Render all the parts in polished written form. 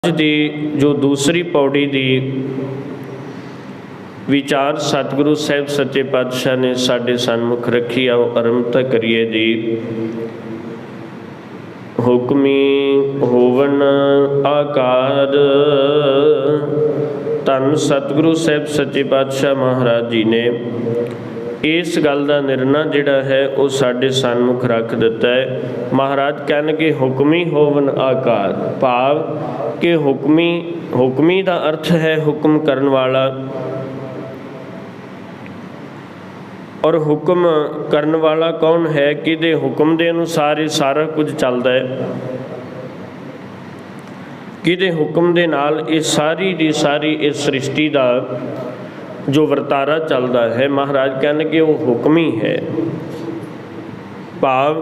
ਦੀ ਜੋ ਦੂਸਰੀ ਪੌੜੀ ਦੀ ਵਿਚਾਰ ਸਤਿਗੁਰੂ ਸਾਹਿਬ ਸੱਚੇ ਪਾਤਸ਼ਾਹ ਨੇ ਸਾਡੇ ਸਨਮੁਖ ਰੱਖੀ। ਆਓ ਆਰੰਭਤਾ ਕਰੀਏ ਜੀ। ਹੁਕਮੀ ਹੋਵਨ ਆਕਾਰ, ਧੰਨ ਸਤਿਗੁਰੂ ਸਾਹਿਬ ਸੱਚੇ ਪਾਤਸ਼ਾਹ ਮਹਾਰਾਜ ਜੀ ਨੇ ਇਸ ਗੱਲ ਦਾ ਨਿਰਣਾ ਜਿਹੜਾ ਹੈ ਉਹ ਸਾਡੇ ਸਨਮੁਖ ਰੱਖ ਦਿੱਤਾ ਹੈ। ਮਹਾਰਾਜ ਕਹਿਣਗੇ ਹੁਕਮੀ ਹੋਵਨ ਆਕਾਰ, ਭਾਵ ਕਿ ਹੁਕਮੀ ਦਾ ਅਰਥ ਹੈ ਹੁਕਮ ਕਰਨ ਵਾਲਾ, ਔਰ ਹੁਕਮ ਕਰਨ ਵਾਲਾ ਕੌਣ ਹੈ? ਕਿਹਦੇ ਹੁਕਮ ਦੇ ਅਨੁਸਾਰ ਇਹ ਸਾਰਾ ਕੁਝ ਚੱਲਦਾ ਹੈ, ਕਿਹਦੇ ਹੁਕਮ ਦੇ ਨਾਲ ਇਹ ਸਾਰੀ ਦੀ ਸਾਰੀ ਇਸ ਸ੍ਰਿਸ਼ਟੀ ਦਾ ਜੋ ਵਰਤਾਰਾ ਚੱਲਦਾ ਹੈ। ਮਹਾਰਾਜ ਕਹਿਣਗੇ ਉਹ ਹੁਕਮੀ ਹੈ, ਭਾਵ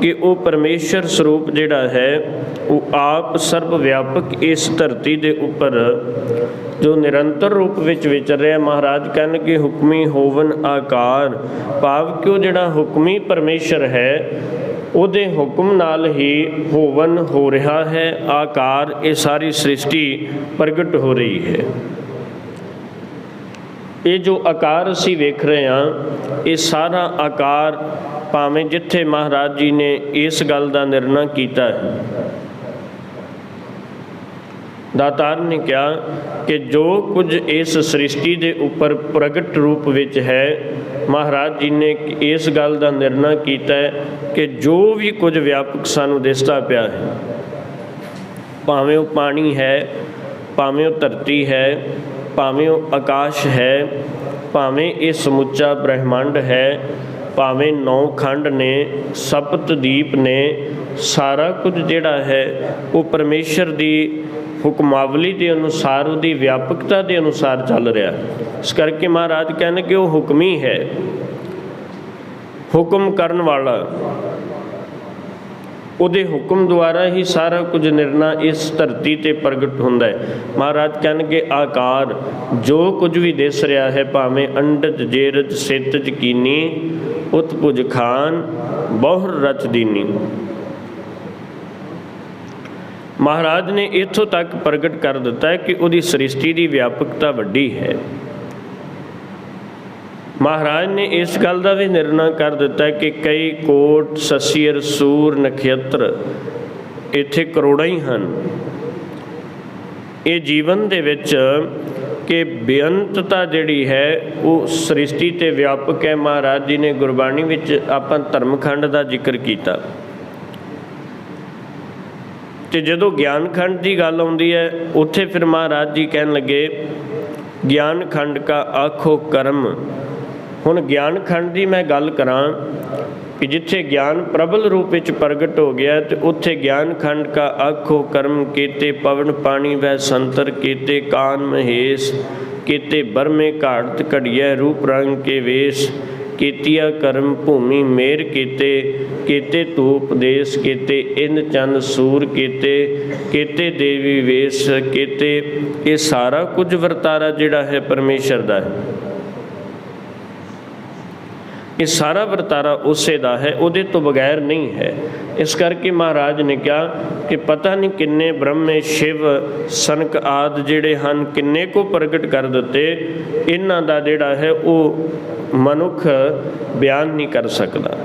ਕਿ ਉਹ ਪਰਮੇਸ਼ਰ ਸਰੂਪ ਜਿਹੜਾ ਹੈ ਉਹ ਆਪ ਸਰਬ ਵਿਆਪਕ ਇਸ ਧਰਤੀ ਦੇ ਉੱਪਰ ਜੋ ਨਿਰੰਤਰ ਰੂਪ ਵਿੱਚ ਵਿਚਰ ਰਿਹਾ। ਮਹਾਰਾਜ ਕਹਿਣਗੇ ਹੁਕਮੀ ਹੋਵਨ ਆਕਾਰ, ਭਾਵ ਕਿ ਉਹ ਜਿਹੜਾ ਹੁਕਮੀ ਪਰਮੇਸ਼ਰ ਹੈ ਉਹਦੇ ਹੁਕਮ ਨਾਲ ਹੀ ਹੋਵਨ ਹੋ ਰਿਹਾ ਹੈ, ਆਕਾਰ ਇਹ ਸਾਰੀ ਸ੍ਰਿਸ਼ਟੀ ਪ੍ਰਗਟ ਹੋ ਰਹੀ ਹੈ। ਇਹ ਜੋ ਆਕਾਰ ਅਸੀਂ ਵੇਖ ਰਹੇ ਹਾਂ, ਇਹ ਸਾਰਾ ਆਕਾਰ ਭਾਵੇਂ ਜਿੱਥੇ ਮਹਾਰਾਜ ਜੀ ਨੇ ਇਸ ਗੱਲ ਦਾ ਨਿਰਣਾ ਕੀਤਾ ਹੈ, ਦਾਤਾਰ ਨੇ ਕਿਹਾ ਕਿ ਜੋ ਕੁਝ ਇਸ ਸ੍ਰਿਸ਼ਟੀ ਦੇ ਉੱਪਰ ਪ੍ਰਗਟ ਰੂਪ ਵਿੱਚ ਹੈ, ਮਹਾਰਾਜ ਜੀ ਨੇ ਇਸ ਗੱਲ ਦਾ ਨਿਰਣਾ ਕੀਤਾ ਹੈ ਕਿ ਜੋ ਵੀ ਕੁਝ ਵਿਆਪਕ ਸਾਨੂੰ ਦਿਸਦਾ ਪਿਆ ਹੈ, ਭਾਵੇਂ ਉਹ ਪਾਣੀ ਹੈ, ਭਾਵੇਂ ਉਹ ਧਰਤੀ ਹੈ, ਭਾਵੇਂ ਉਹ ਆਕਾਸ਼ ਹੈ, ਭਾਵੇਂ ਇਹ ਸਮੁੱਚਾ ਬ੍ਰਹਿਮੰਡ ਹੈ, ਭਾਵੇਂ 9 ਖੰਡ ਨੇ, ਸਪਤ ਦੀਪ ਨੇ, ਸਾਰਾ ਕੁਝ ਜਿਹੜਾ ਹੈ ਉਹ ਪਰਮੇਸ਼ਰ ਦੀ ਹੁਕਮਾਵਲੀ ਦੇ ਅਨੁਸਾਰ, ਉਹਦੀ ਵਿਆਪਕਤਾ ਦੇ ਅਨੁਸਾਰ ਚੱਲ ਰਿਹਾ। ਇਸ ਕਰਕੇ ਮਹਾਰਾਜ ਕਹਿਣਗੇ ਉਹ ਹੁਕਮੀ ਹੈ, ਹੁਕਮ ਕਰਨ ਵਾਲਾ, ਉਹਦੇ ਹੁਕਮ ਦੁਆਰਾ ਹੀ ਸਾਰਾ ਕੁਝ ਨਿਰਣਾ ਇਸ ਧਰਤੀ 'ਤੇ ਪ੍ਰਗਟ ਹੁੰਦਾ ਹੈ। ਮਹਾਰਾਜ ਕਹਿਣਗੇ ਆਕਾਰ, ਜੋ ਕੁਝ ਵੀ ਦਿਸ ਰਿਹਾ ਹੈ, ਭਾਵੇਂ ਅੰਡਜ ਜੇਰਜ ਸੇਤਜ ਕੀਨੀ, ਉਤਪੁਜ ਖਾਨ ਬਹੁਰ ਰਚ ਦੀਨੀ। ਮਹਾਰਾਜ ਨੇ ਇੱਥੋਂ ਤੱਕ ਪ੍ਰਗਟ ਕਰ ਦਿੱਤਾ ਹੈ ਕਿ ਉਹਦੀ ਸ੍ਰਿਸ਼ਟੀ ਦੀ ਵਿਆਪਕਤਾ ਵੱਡੀ ਹੈ। ਮਹਾਰਾਜ ਨੇ ਇਸ ਗੱਲ ਦਾ ਵੀ ਨਿਰਣਾ ਕਰ ਦਿੱਤਾ ਕਿ ਕਈ ਕੋਟ ਸਸੀਰ ਸੂਰ ਨਖੇਤਰ ਇੱਥੇ ਕਰੋੜਾਂ ਹੀ ਹਨ। ਇਹ ਜੀਵਨ ਦੇ ਵਿੱਚ ਕਿ ਬੇਅੰਤਤਾ ਜਿਹੜੀ ਹੈ ਉਹ ਸ੍ਰਿਸ਼ਟੀ 'ਤੇ ਵਿਆਪਕ ਹੈ। ਮਹਾਰਾਜ ਜੀ ਨੇ ਗੁਰਬਾਣੀ ਵਿੱਚ ਆਪਾਂ ਧਰਮਖੰਡ ਦਾ ਜ਼ਿਕਰ ਕੀਤਾ, ਅਤੇ ਜਦੋਂ ਗਿਆਨ ਖੰਡ ਦੀ ਗੱਲ ਆਉਂਦੀ ਹੈ ਉੱਥੇ ਫਿਰ ਮਹਾਰਾਜ ਜੀ ਕਹਿਣ ਲੱਗੇ ਗਿਆਨ ਖੰਡ ਕਾ ਆਖੋ ਕਰਮ। ਹੁਣ ਗਿਆਨ ਖੰਡ ਦੀ ਮੈਂ ਗੱਲ ਕਰਾਂ ਕਿ ਜਿੱਥੇ ਗਿਆਨ ਪ੍ਰਬਲ ਰੂਪ ਵਿੱਚ ਪ੍ਰਗਟ ਹੋ ਗਿਆ ਅਤੇ ਉੱਥੇ ਗਿਆਨ ਖੰਡ ਕਾ ਆਖੋ ਕਰਮ, ਕੀਤੇ ਪਵਨ ਪਾਣੀ ਵੈ ਸੰਤਰ, ਕੀਤੇ ਕਾਨ ਮਹੇਸ਼, ਕੀਤੇ ਬਰਮੇ ਘਾੜਤ ਘੜੀਐ ਰੂਪ ਰੰਗ ਕੇ ਵੇਸ਼, ਕੀਤੀਆ ਕਰਮ ਭੂਮੀ ਮੇਰ, ਕੀਤੇ ਧੂਪ ਦੇਸ਼, ਕੀਤੇ ਇੰਦ ਚੰਦ ਸੂਰ, ਕੀਤੇ ਦੇਵੀ ਵੇਸ਼, ਕੀਤੇ। ਇਹ ਸਾਰਾ ਕੁਝ ਵਰਤਾਰਾ ਜਿਹੜਾ ਹੈ ਪਰਮੇਸ਼ਰ ਦਾ ਹੈ, ਇਹ ਸਾਰਾ ਵਰਤਾਰਾ ਉਸੇ ਦਾ ਹੈ, ਉਹਦੇ ਤੋਂ ਬਗੈਰ ਨਹੀਂ ਹੈ। ਇਸ ਕਰਕੇ ਮਹਾਰਾਜ ਨੇ ਕਿਹਾ ਕਿ ਪਤਾ ਨਹੀਂ ਕਿੰਨੇ ਬ੍ਰਹਮੇ ਸ਼ਿਵ ਸਨਕ ਆਦਿ ਜਿਹੜੇ ਹਨ ਕਿੰਨੇ ਕੁ ਪ੍ਰਗਟ ਕਰ ਦਿੱਤੇ, ਇਹਨਾਂ ਦਾ ਜਿਹੜਾ ਹੈ ਉਹ ਮਨੁੱਖ ਬਿਆਨ ਨਹੀਂ ਕਰ ਸਕਦਾ।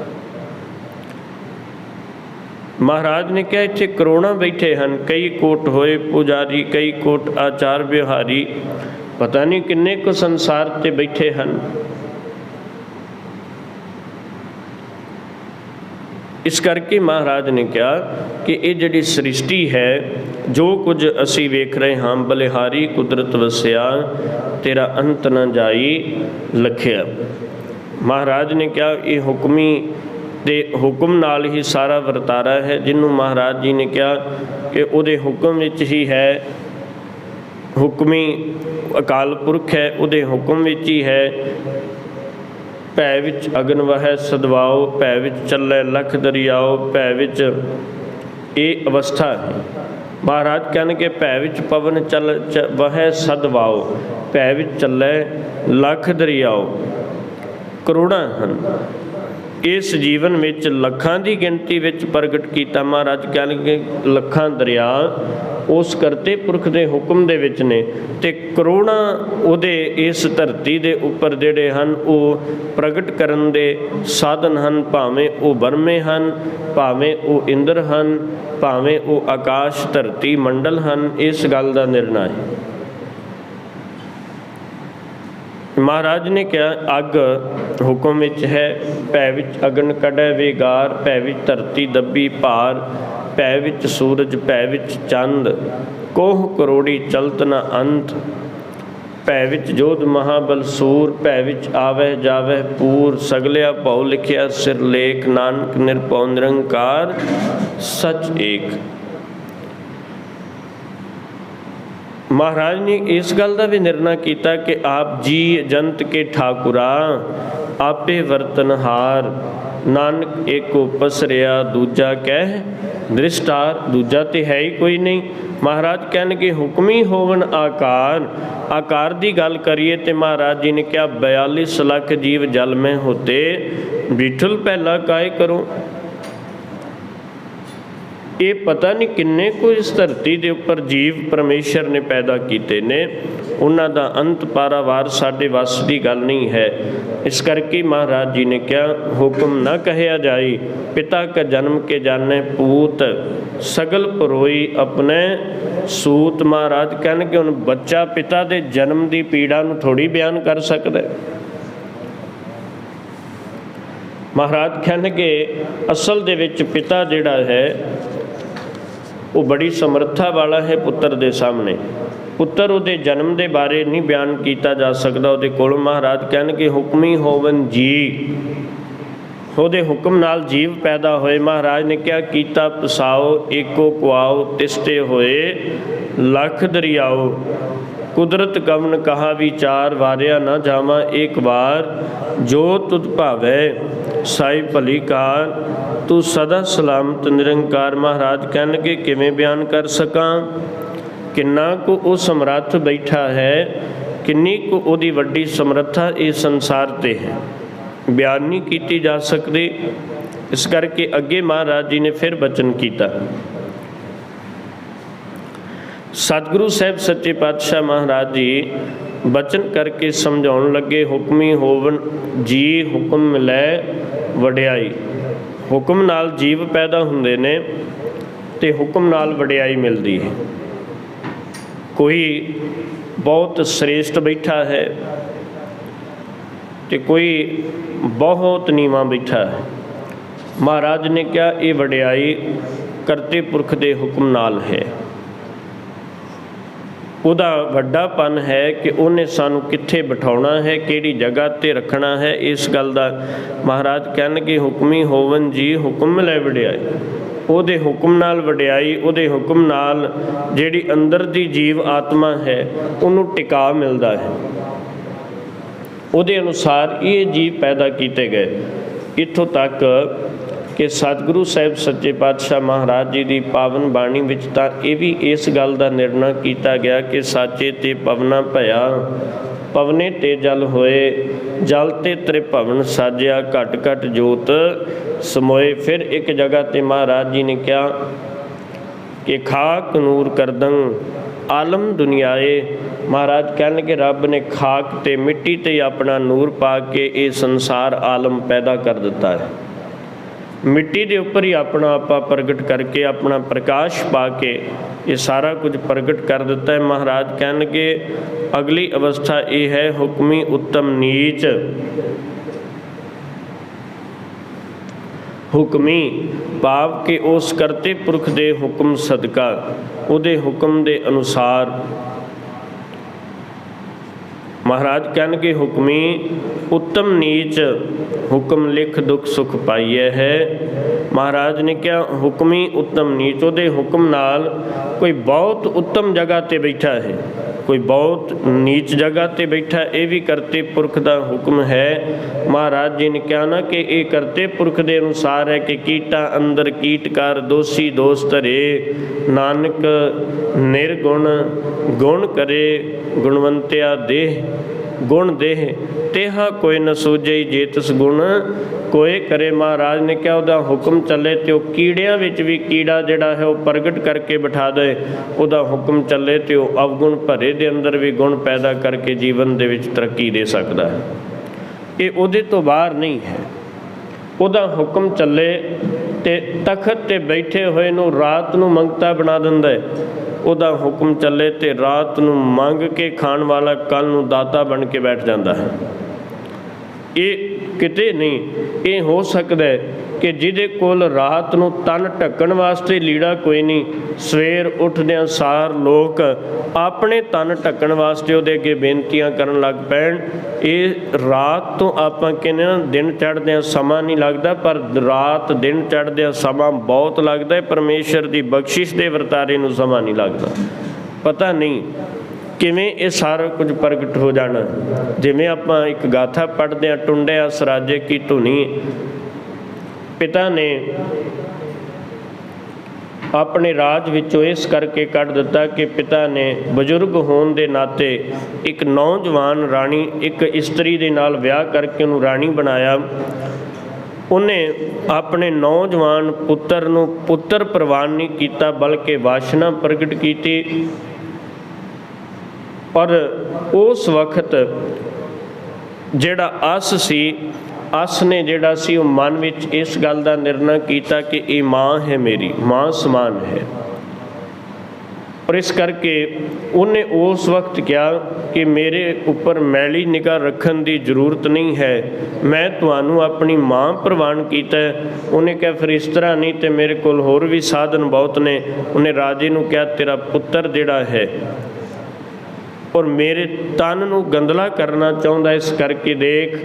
ਮਹਾਰਾਜ ਨੇ ਕਿਹਾ ਇੱਥੇ ਕਰੋੜਾਂ ਬੈਠੇ ਹਨ, ਕਈ ਕੋਟ ਹੋਏ ਪੁਜਾਰੀ, ਕਈ ਕੋਟ ਆਚਾਰ ਵਿਹਾਰੀ, ਪਤਾ ਨਹੀਂ ਕਿੰਨੇ ਕੁ ਸੰਸਾਰ 'ਤੇ ਬੈਠੇ ਹਨ। ਇਸ ਕਰਕੇ ਮਹਾਰਾਜ ਨੇ ਕਿਹਾ ਕਿ ਇਹ ਜਿਹੜੀ ਸ੍ਰਿਸ਼ਟੀ ਹੈ, ਜੋ ਕੁਝ ਅਸੀਂ ਵੇਖ ਰਹੇ ਹਾਂ, ਬਲਿਹਾਰੀ ਕੁਦਰਤ ਵਸਿਆ, ਤੇਰਾ ਅੰਤ ਨਾ ਜਾਈ ਲਖਿਆ। ਮਹਾਰਾਜ ਨੇ ਕਿਹਾ ਇਹ ਹੁਕਮੀ ਦੇ ਹੁਕਮ ਨਾਲ ਹੀ ਸਾਰਾ ਵਰਤਾਰਾ ਹੈ, ਜਿਹਨੂੰ ਮਹਾਰਾਜ ਜੀ ਨੇ ਕਿਹਾ ਕਿ ਉਹਦੇ ਹੁਕਮ ਵਿੱਚ ਹੀ ਹੈ। ਹੁਕਮੀ ਅਕਾਲ ਪੁਰਖ ਹੈ, ਉਹਦੇ ਹੁਕਮ ਵਿੱਚ ਹੀ ਹੈ। ਭੈ ਵਿੱਚ ਅਗਨ ਵਹੈ ਸਦਵਾਓ, ਭੈ ਵਿੱਚ ਚੱਲੈ ਲਖ ਦਰਿਆਓ, ਭੈ ਵਿੱਚ ਇਹ ਅਵਸਥਾ ਹੈ। ਮਹਾਰਾਜ ਕਹਿਣਗੇ ਭੈ ਵਿੱਚ ਪਵਨ ਚੱਲ ਵਹੈ ਸਦਵਾਓ, ਭੈ ਵਿੱਚ ਚੱਲੈ ਲਖ ਦਰਿਆਓ। ਕਰੋੜਾਂ ਹਨ, इस जीवन में ਲੱਖਾਂ ਦੀ ਗਿਣਤੀ ਵਿੱਚ ਪ੍ਰਗਟ ਕੀਤਾ। ਮਹਾਰਾਜ ਕਹਿਣਗੇ ਲੱਖਾਂ ਦਰਿਆ ਉਸ ਕਰਤੇ ਪੁਰਖ ਦੇ ਹੁਕਮ ਦੇ ਵਿੱਚ ਨੇ, ਤੇ ਕਰੋੜਾਂ ਉਹਦੇ ਇਸ ਧਰਤੀ ਦੇ ਉੱਪਰ ਜਿਹੜੇ ਹਨ ਉਹ ਪ੍ਰਗਟ ਕਰਨ ਦੇ ਸਾਧਨ ਹਨ, ਭਾਵੇਂ ਉਹ ਬਰਮੇ ਹਨ, ਭਾਵੇਂ ਉਹ ਇੰਦਰ ਹਨ, ਭਾਵੇਂ ਉਹ ਆਕਾਸ਼ ਧਰਤੀ ਮੰਡਲ ਹਨ। ਇਸ ਗੱਲ ਦਾ ਨਿਰਣਾ ਹੈ। ਮਹਾਰਾਜ ਨੇ ਕਿਹਾ ਅੱਗ ਹੁਕਮ ਵਿੱਚ ਹੈ, ਭੈ ਵਿੱਚ ਅਗਨ ਕੱਢੈ ਵਿਗਾਰ, ਭੈ ਵਿੱਚ ਧਰਤੀ ਦੱਬੀ ਭਾਰ, ਭੈ ਵਿੱਚ ਸੂਰਜ, ਭੈ ਵਿੱਚ ਚੰਦ, ਕੋਹ ਕਰੋੜੀ ਚਲਤ ਨ ਅੰਤ, ਭੈ ਵਿੱਚ ਜੋਧ ਮਹਾਬਲ ਸੂਰ, ਭੈ ਵਿੱਚ ਆਵਹਿ ਜਾਵਹਿ ਪੂਰ, ਸਗਲਿਆ ਭਉ ਲਿਖਿਆ ਸਿਰ ਲੇਖ, ਨਾਨਕ ਨਿਰਭਉ ਨਿਰੰਕਾਰ ਸਚ ਏਕ। ਮਹਾਰਾਜ ਨੇ ਇਸ ਗੱਲ ਦਾ ਵੀ ਨਿਰਣਾ ਕੀਤਾ ਕਿ ਆਪ ਜੀ ਜੰਤ ਕੇ ਠਾਕੁਰਾ, ਆਪੇ ਵਰਤਨਹਾਰ, ਨਾਨਕ ਏਕੋ ਪਸਰਿਆ, ਦੂਜਾ ਕਹਿ ਦ੍ਰਿਸ਼ਟਾਰ। ਦੂਜਾ ਤੇ ਹੈ ਹੀ ਕੋਈ ਨਹੀਂ। ਮਹਾਰਾਜ ਕਹਿਣਗੇ ਹੁਕਮੀ ਹੋਵਨ ਆਕਾਰ। ਆਕਾਰ ਦੀ ਗੱਲ ਕਰੀਏ ਤੇ ਮਹਾਰਾਜ ਜੀ ਨੇ ਕਿਹਾ 42 ਲੱਖ ਜੀਵ ਜਲ ਮੈਂ ਹੋਤੇ, ਬਿਠਲ ਪਹਿਲਾ ਕਾਇ ਕਰੋ। ਇਹ ਪਤਾ ਨਹੀਂ ਕਿੰਨੇ ਕੁ ਇਸ ਧਰਤੀ ਦੇ ਉੱਪਰ ਜੀਵ ਪਰਮੇਸ਼ਰ ਨੇ ਪੈਦਾ ਕੀਤੇ ਨੇ, ਉਹਨਾਂ ਦਾ ਅੰਤ ਪਾਰਾਵਾਰ ਸਾਡੇ ਵੱਸ ਦੀ ਗੱਲ ਨਹੀਂ ਹੈ। ਇਸ ਕਰਕੇ ਮਹਾਰਾਜ ਜੀ ਨੇ ਕਿਹਾ ਹੁਕਮ ਨਾ ਕਹਿਆ ਜਾਈ, ਪਿਤਾ ਕਾ ਜਨਮ ਕੇ ਜਾਣੇ ਪੂਤ, ਸਗਲ ਪਰੋਈ ਆਪਣੇ ਸੂਤ। ਮਹਾਰਾਜ ਕਹਿਣਗੇ ਹੁਣ ਬੱਚਾ ਪਿਤਾ ਦੇ ਜਨਮ ਦੀ ਪੀੜਾ ਨੂੰ ਥੋੜ੍ਹੀ ਬਿਆਨ ਕਰ ਸਕਦਾ। ਮਹਾਰਾਜ ਕਹਿਣਗੇ ਅਸਲ ਦੇ ਵਿੱਚ ਪਿਤਾ ਜਿਹੜਾ ਹੈ ਉਹ ਬੜੀ ਸਮਰੱਥਾ ਵਾਲਾ ਹੈ ਪੁੱਤਰ ਦੇ ਸਾਹਮਣੇ। ਪੁੱਤਰ ਉਹਦੇ ਜਨਮ ਦੇ ਬਾਰੇ ਨਹੀਂ ਬਿਆਨ ਕੀਤਾ ਜਾ ਸਕਦਾ ਉਹਦੇ ਕੋਲ। ਮਹਾਰਾਜ ਕਹਿਣਗੇ ਹੁਕਮੀ ਹੋਵਨ ਜੀ, ਉਹਦੇ ਹੁਕਮ ਨਾਲ ਜੀਵ ਪੈਦਾ ਹੋਏ। ਮਹਾਰਾਜ ਨੇ ਕਿਹਾ ਕੀਤਾ ਪਸਾਓ ਏਕੋ ਕੁਆਓ, ਤਿਸਤੇ ਹੋਏ ਲੱਖ ਦਰਿਆਓ, ਕੁਦਰਤ ਕਵਨ ਕਹਾ ਵਿਚਾਰ, ਵਾਰਿਆ ਨਾ ਜਾਵਾਂ ਏਕ ਵਾਰ, ਜੋ ਤੁਧ ਭਾਵੈ ਸਾਈ ਭਲੀ ਕਾਰ, ਤੂੰ ਸਦਾ ਸਲਾਮਤ ਨਿਰੰਕਾਰ। ਮਹਾਰਾਜ ਕਹਿਣਗੇ ਕਿਵੇਂ ਬਿਆਨ ਕਰ ਸਕਾਂ, ਕਿੰਨਾ ਕੁ ਉਹ ਸਮਰੱਥ ਬੈਠਾ ਹੈ, ਕਿੰਨੀ ਕੁ ਉਹਦੀ ਵੱਡੀ ਸਮਰੱਥਾ ਇਸ ਸੰਸਾਰ 'ਤੇ ਹੈ, ਬਿਆਨ ਨਹੀਂ ਕੀਤੀ ਜਾ ਸਕਦੀ। ਇਸ ਕਰਕੇ ਅੱਗੇ ਮਹਾਰਾਜ ਜੀ ਨੇ ਫਿਰ ਬਚਨ ਕੀਤਾ। ਸਤਿਗੁਰੂ ਸਾਹਿਬ ਸੱਚੇ ਪਾਤਸ਼ਾਹ ਮਹਾਰਾਜ ਜੀ ਬਚਨ ਕਰਕੇ ਸਮਝਾਉਣ ਲੱਗੇ ਹੁਕਮੀ ਹੋਵਨ ਜੀ, ਹੁਕਮ ਮਿਲੈ ਵਡਿਆਈ। ਹੁਕਮ ਨਾਲ ਜੀਵ ਪੈਦਾ ਹੁੰਦੇ ਨੇ ਤੇ ਹੁਕਮ ਨਾਲ ਵਡਿਆਈ ਮਿਲਦੀ ਹੈ। ਕੋਈ ਬਹੁਤ ਸ੍ਰੇਸ਼ਟ ਬੈਠਾ ਹੈ ਤੇ ਕੋਈ ਬਹੁਤ ਨੀਵਾਂ ਬੈਠਾ ਹੈ। ਮਹਾਰਾਜ ਨੇ ਕਿਹਾ ਇਹ ਵਡਿਆਈ ਕਰਤੇ ਪੁਰਖ ਦੇ ਹੁਕਮ ਨਾਲ ਹੈ। ਉਹਦਾ ਵੱਡਾਪਨ ਹੈ ਕਿ ਉਹਨੇ ਸਾਨੂੰ ਕਿੱਥੇ ਬਿਠਾਉਣਾ ਹੈ, ਕਿਹੜੀ ਜਗ੍ਹਾ 'ਤੇ ਰੱਖਣਾ ਹੈ। ਇਸ ਗੱਲ ਦਾ ਮਹਾਰਾਜ ਕਹਿਣਗੇ ਹੁਕਮੀ ਹੋਵਨ ਜੀ, ਹੁਕਮ ਲੈ ਵਡਿਆਈ। ਉਹਦੇ ਹੁਕਮ ਨਾਲ ਵਡਿਆਈ, ਉਹਦੇ ਹੁਕਮ ਨਾਲ ਜਿਹੜੀ ਅੰਦਰ ਦੀ ਜੀਵ ਆਤਮਾ ਹੈ ਉਹਨੂੰ ਟਿਕਾ ਮਿਲਦਾ ਹੈ। ਉਹਦੇ ਅਨੁਸਾਰ ਇਹ ਜੀਵ ਪੈਦਾ ਕੀਤੇ ਗਏ। ਇੱਥੋਂ ਤੱਕ ਕਿ ਸਤਿਗੁਰੂ ਸਾਹਿਬ ਸੱਚੇ ਪਾਤਸ਼ਾਹ ਮਹਾਰਾਜ ਜੀ ਦੀ ਪਾਵਨ ਬਾਣੀ ਵਿੱਚ ਤਾਂ ਇਹ ਵੀ ਇਸ ਗੱਲ ਦਾ ਨਿਰਣਾ ਕੀਤਾ ਗਿਆ ਕਿ ਸਾਚੇ ਤੇ ਪਵਨਾ ਭਇਆ, ਪਵਨੇ ਤੇ ਜਲ ਹੋਏ, ਜਲ ਤੇ ਤ੍ਰਿਭਵਨ ਸਾਜਿਆ, ਘਟ ਘਟ ਜੋਤ ਸਮੋਏ। ਫਿਰ ਇੱਕ ਜਗ੍ਹਾ 'ਤੇ ਮਹਾਰਾਜ ਜੀ ਨੇ ਕਿਹਾ ਕਿ ਖਾਕ ਨੂਰ ਕਰਦੰ ਆਲਮ ਦੁਨੀਆਏ। ਮਹਾਰਾਜ ਕਹਿਣਗੇ ਰੱਬ ਨੇ ਖਾਕ ਤੇ ਮਿੱਟੀ 'ਤੇ ਆਪਣਾ ਨੂਰ ਪਾ ਕੇ ਇਹ ਸੰਸਾਰ ਆਲਮ ਪੈਦਾ ਕਰ ਦਿੱਤਾ ਹੈ। ਮਿੱਟੀ ਦੇ ਉੱਪਰ ਹੀ ਆਪਣਾ ਆਪਾ ਪ੍ਰਗਟ ਕਰਕੇ, ਆਪਣਾ ਪ੍ਰਕਾਸ਼ ਪਾ ਕੇ ਇਹ ਸਾਰਾ ਕੁਝ ਪ੍ਰਗਟ ਕਰ ਦਿੱਤਾ ਹੈ। ਮਹਾਰਾਜ ਕਹਿਣਗੇ ਅਗਲੀ ਅਵਸਥਾ ਇਹ ਹੈ ਹੁਕਮੀ ਉੱਤਮ ਨੀਚ। ਹੁਕਮੀ ਭਾਵ ਕਿ ਉਸ ਕਰਤੇ ਪੁਰਖ ਦੇ ਹੁਕਮ ਸਦਕਾ, ਉਹਦੇ ਹੁਕਮ ਦੇ ਅਨੁਸਾਰ। ਮਹਾਰਾਜ ਕਹਿਣਗੇ ਹੁਕਮੀ ਉੱਤਮ ਨੀਚ, ਹੁਕਮ ਲਿਖ ਦੁੱਖ ਸੁਖ ਪਾਈਐ ਹੈ। ਮਹਾਰਾਜ ਨੇ ਕਿਹਾ ਹੁਕਮੀ ਉੱਤਮ ਨੀਚ, ਉਹਦੇ ਹੁਕਮ ਨਾਲ ਕੋਈ ਬਹੁਤ ਉੱਤਮ ਜਗ੍ਹਾ 'ਤੇ ਬੈਠਾ ਹੈ, ਕੋਈ ਬਹੁਤ ਨੀਚ ਜਗ੍ਹਾ 'ਤੇ ਬੈਠਾ, ਇਹ ਵੀ ਕਰਤੇ ਪੁਰਖ ਦਾ ਹੁਕਮ ਹੈ। ਮਹਾਰਾਜ ਜੀ ਨੇ ਕਿਹਾ ਨਾ ਕਿ ਇਹ ਕਰਤੇ ਪੁਰਖ ਦੇ ਅਨੁਸਾਰ ਹੈ ਕਿ ਕੀਟਾਂ ਅੰਦਰ ਕੀਟਕਾਰ, ਦੋਸ਼ੀ ਦੋਸ਼ ਧਰੇ, ਨਾਨਕ ਨਿਰਗੁਣ ਗੁਣ ਕਰੇ, ਗੁਣਵੰਤਿਆ ਦੇਹ ਗੁਣ ਦੇਹ ਤੇਹਾ ਕੋਈ ਨ ਸੂਝੇ ਜੇ ਤਿਸ ਗੁਣ ਕੋਏ ਕਰੇ। ਮਹਾਰਾਜ ਨੇ ਕਿਹਾ ਉਹਦਾ ਹੁਕਮ ਚੱਲੇ ਤੇ ਉਹ ਕੀੜਿਆਂ ਵਿੱਚ ਵੀ ਕੀੜਾ ਜਿਹੜਾ ਹੈ ਉਹ ਪ੍ਰਗਟ ਕਰਕੇ ਬਿਠਾ ਦੇ। ਉਹਦਾ ਹੁਕਮ ਚੱਲੇ ਤੇ ਉਹ ਅਵਗੁਣ ਭਰੇ ਦੇ ਅੰਦਰ ਵੀ ਗੁਣ ਪੈਦਾ ਕਰਕੇ ਜੀਵਨ ਦੇ ਵਿੱਚ ਤਰੱਕੀ ਦੇ ਸਕਦਾ ਹੈ। ਇਹ ਉਹਦੇ ਤੋਂ ਬਾਹਰ ਨਹੀਂ ਹੈ। ਉਹਦਾ ਹੁਕਮ ਚੱਲੇ ਤੇ ਤਖਤ ਤੇ ਬੈਠੇ ਹੋਏ ਨੂੰ ਰਾਤ ਨੂੰ ਮੰਗਤਾ ਬਣਾ ਦਿੰਦਾ ਹੈ। ਉਹਦਾ ਹੁਕਮ ਚੱਲੇ ਤੇ ਰਾਤ ਨੂੰ ਮੰਗ ਕੇ ਖਾਣ ਵਾਲਾ ਕੱਲ੍ਹ ਨੂੰ ਦਾਤਾ ਬਣ ਕੇ ਬੈਠ ਜਾਂਦਾ ਹੈ। ਇਹ ਕਿਤੇ ਨਹੀਂ। ਇਹ ਹੋ ਸਕਦਾ ਹੈ ਕਿ ਜਿਹਦੇ ਕੋਲ ਰਾਤ ਨੂੰ ਤਨ ਢੱਕਣ ਵਾਸਤੇ ਲੀੜਾ ਕੋਈ ਨਹੀਂ, ਸਵੇਰ ਉੱਠਦਿਆਂ ਸਾਰ ਲੋਕ ਆਪਣੇ ਤਨ ਢੱਕਣ ਵਾਸਤੇ ਉਹਦੇ ਅੱਗੇ ਬੇਨਤੀਆਂ ਕਰਨ ਲੱਗ ਪੈਣ। ਇਹ ਰਾਤ ਤੋਂ ਆਪਾਂ ਕਹਿੰਦੇ ਨਾ ਦਿਨ ਚੜ੍ਹਦਿਆਂ ਸਮਾਂ ਨਹੀਂ ਲੱਗਦਾ, ਪਰ ਰਾਤ ਦਿਨ ਚੜ੍ਹਦਿਆਂ ਸਮਾਂ ਬਹੁਤ ਲੱਗਦਾ ਹੈ। ਪਰਮੇਸ਼ਰ ਦੀ ਬਖਸ਼ਿਸ਼ ਦੇ ਵਰਤਾਰੇ ਨੂੰ ਸਮਾਂ ਨਹੀਂ ਲੱਗਦਾ। ਪਤਾ ਨਹੀਂ ਕਿਵੇਂ ਇਹ ਸਾਰਾ ਕੁਝ ਪ੍ਰਗਟ ਹੋ ਜਾਣਾ। ਜਿਵੇਂ ਆਪਾਂ ਇੱਕ ਗਾਥਾ ਪੜ੍ਹਦੇ ਹਾਂ, ਟੁੰਡਿਆ ਸਰਾਜੇ ਕੀ ਧੁਨੀ। ਪਿਤਾ ਨੇ ਆਪਣੇ ਰਾਜ ਵਿੱਚੋਂ ਇਸ ਕਰਕੇ ਕੱਢ ਦਿੱਤਾ ਕਿ ਪਿਤਾ ਨੇ ਬਜ਼ੁਰਗ ਹੋਣ ਦੇ ਨਾਤੇ ਇੱਕ ਨੌਜਵਾਨ ਰਾਣੀ, ਇੱਕ ਇਸਤਰੀ ਦੇ ਨਾਲ ਵਿਆਹ ਕਰਕੇ ਉਹਨੂੰ ਰਾਣੀ ਬਣਾਇਆ। ਉਹਨੇ ਆਪਣੇ ਨੌਜਵਾਨ ਪੁੱਤਰ ਨੂੰ ਪੁੱਤਰ ਪ੍ਰਵਾਨ ਨਹੀਂ ਕੀਤਾ, ਬਲਕਿ ਵਾਸ਼ਨਾ ਪ੍ਰਗਟ ਕੀਤੀ। ਔਰ ਉਸ ਵਕਤ ਜਿਹੜਾ ਅਸ ਸੀ, ਅਸ ਨੇ ਜਿਹੜਾ ਸੀ ਉਹ ਮਨ ਵਿੱਚ ਇਸ ਗੱਲ ਦਾ ਨਿਰਣਾ ਕੀਤਾ ਕਿ ਇਹ ਮਾਂ ਹੈ, ਮੇਰੀ ਮਾਂ ਸਮਾਨ ਹੈ। ਔਰ ਇਸ ਕਰਕੇ ਉਹਨੇ ਉਸ ਵਕਤ ਕਿਹਾ ਕਿ ਮੇਰੇ ਉੱਪਰ ਮੈਲੀ ਨਿਗਾਹ ਰੱਖਣ ਦੀ ਜ਼ਰੂਰਤ ਨਹੀਂ ਹੈ, ਮੈਂ ਤੁਹਾਨੂੰ ਆਪਣੀ ਮਾਂ ਪ੍ਰਵਾਨ ਕੀਤਾ। ਉਹਨੇ ਕਿਹਾ ਫਿਰ ਇਸ ਤਰ੍ਹਾਂ ਨਹੀਂ ਤੇ ਮੇਰੇ ਕੋਲ ਹੋਰ ਵੀ ਸਾਧਨ ਬਹੁਤ ਨੇ। ਉਹਨੇ ਰਾਜੇ ਨੂੰ ਕਿਹਾ ਤੇਰਾ ਪੁੱਤਰ ਜਿਹੜਾ ਹੈ ਔਰ ਮੇਰੇ ਤਨ ਨੂੰ ਗੰਦਲਾ ਕਰਨਾ ਚਾਹੁੰਦਾ, ਇਸ ਕਰਕੇ ਦੇਖ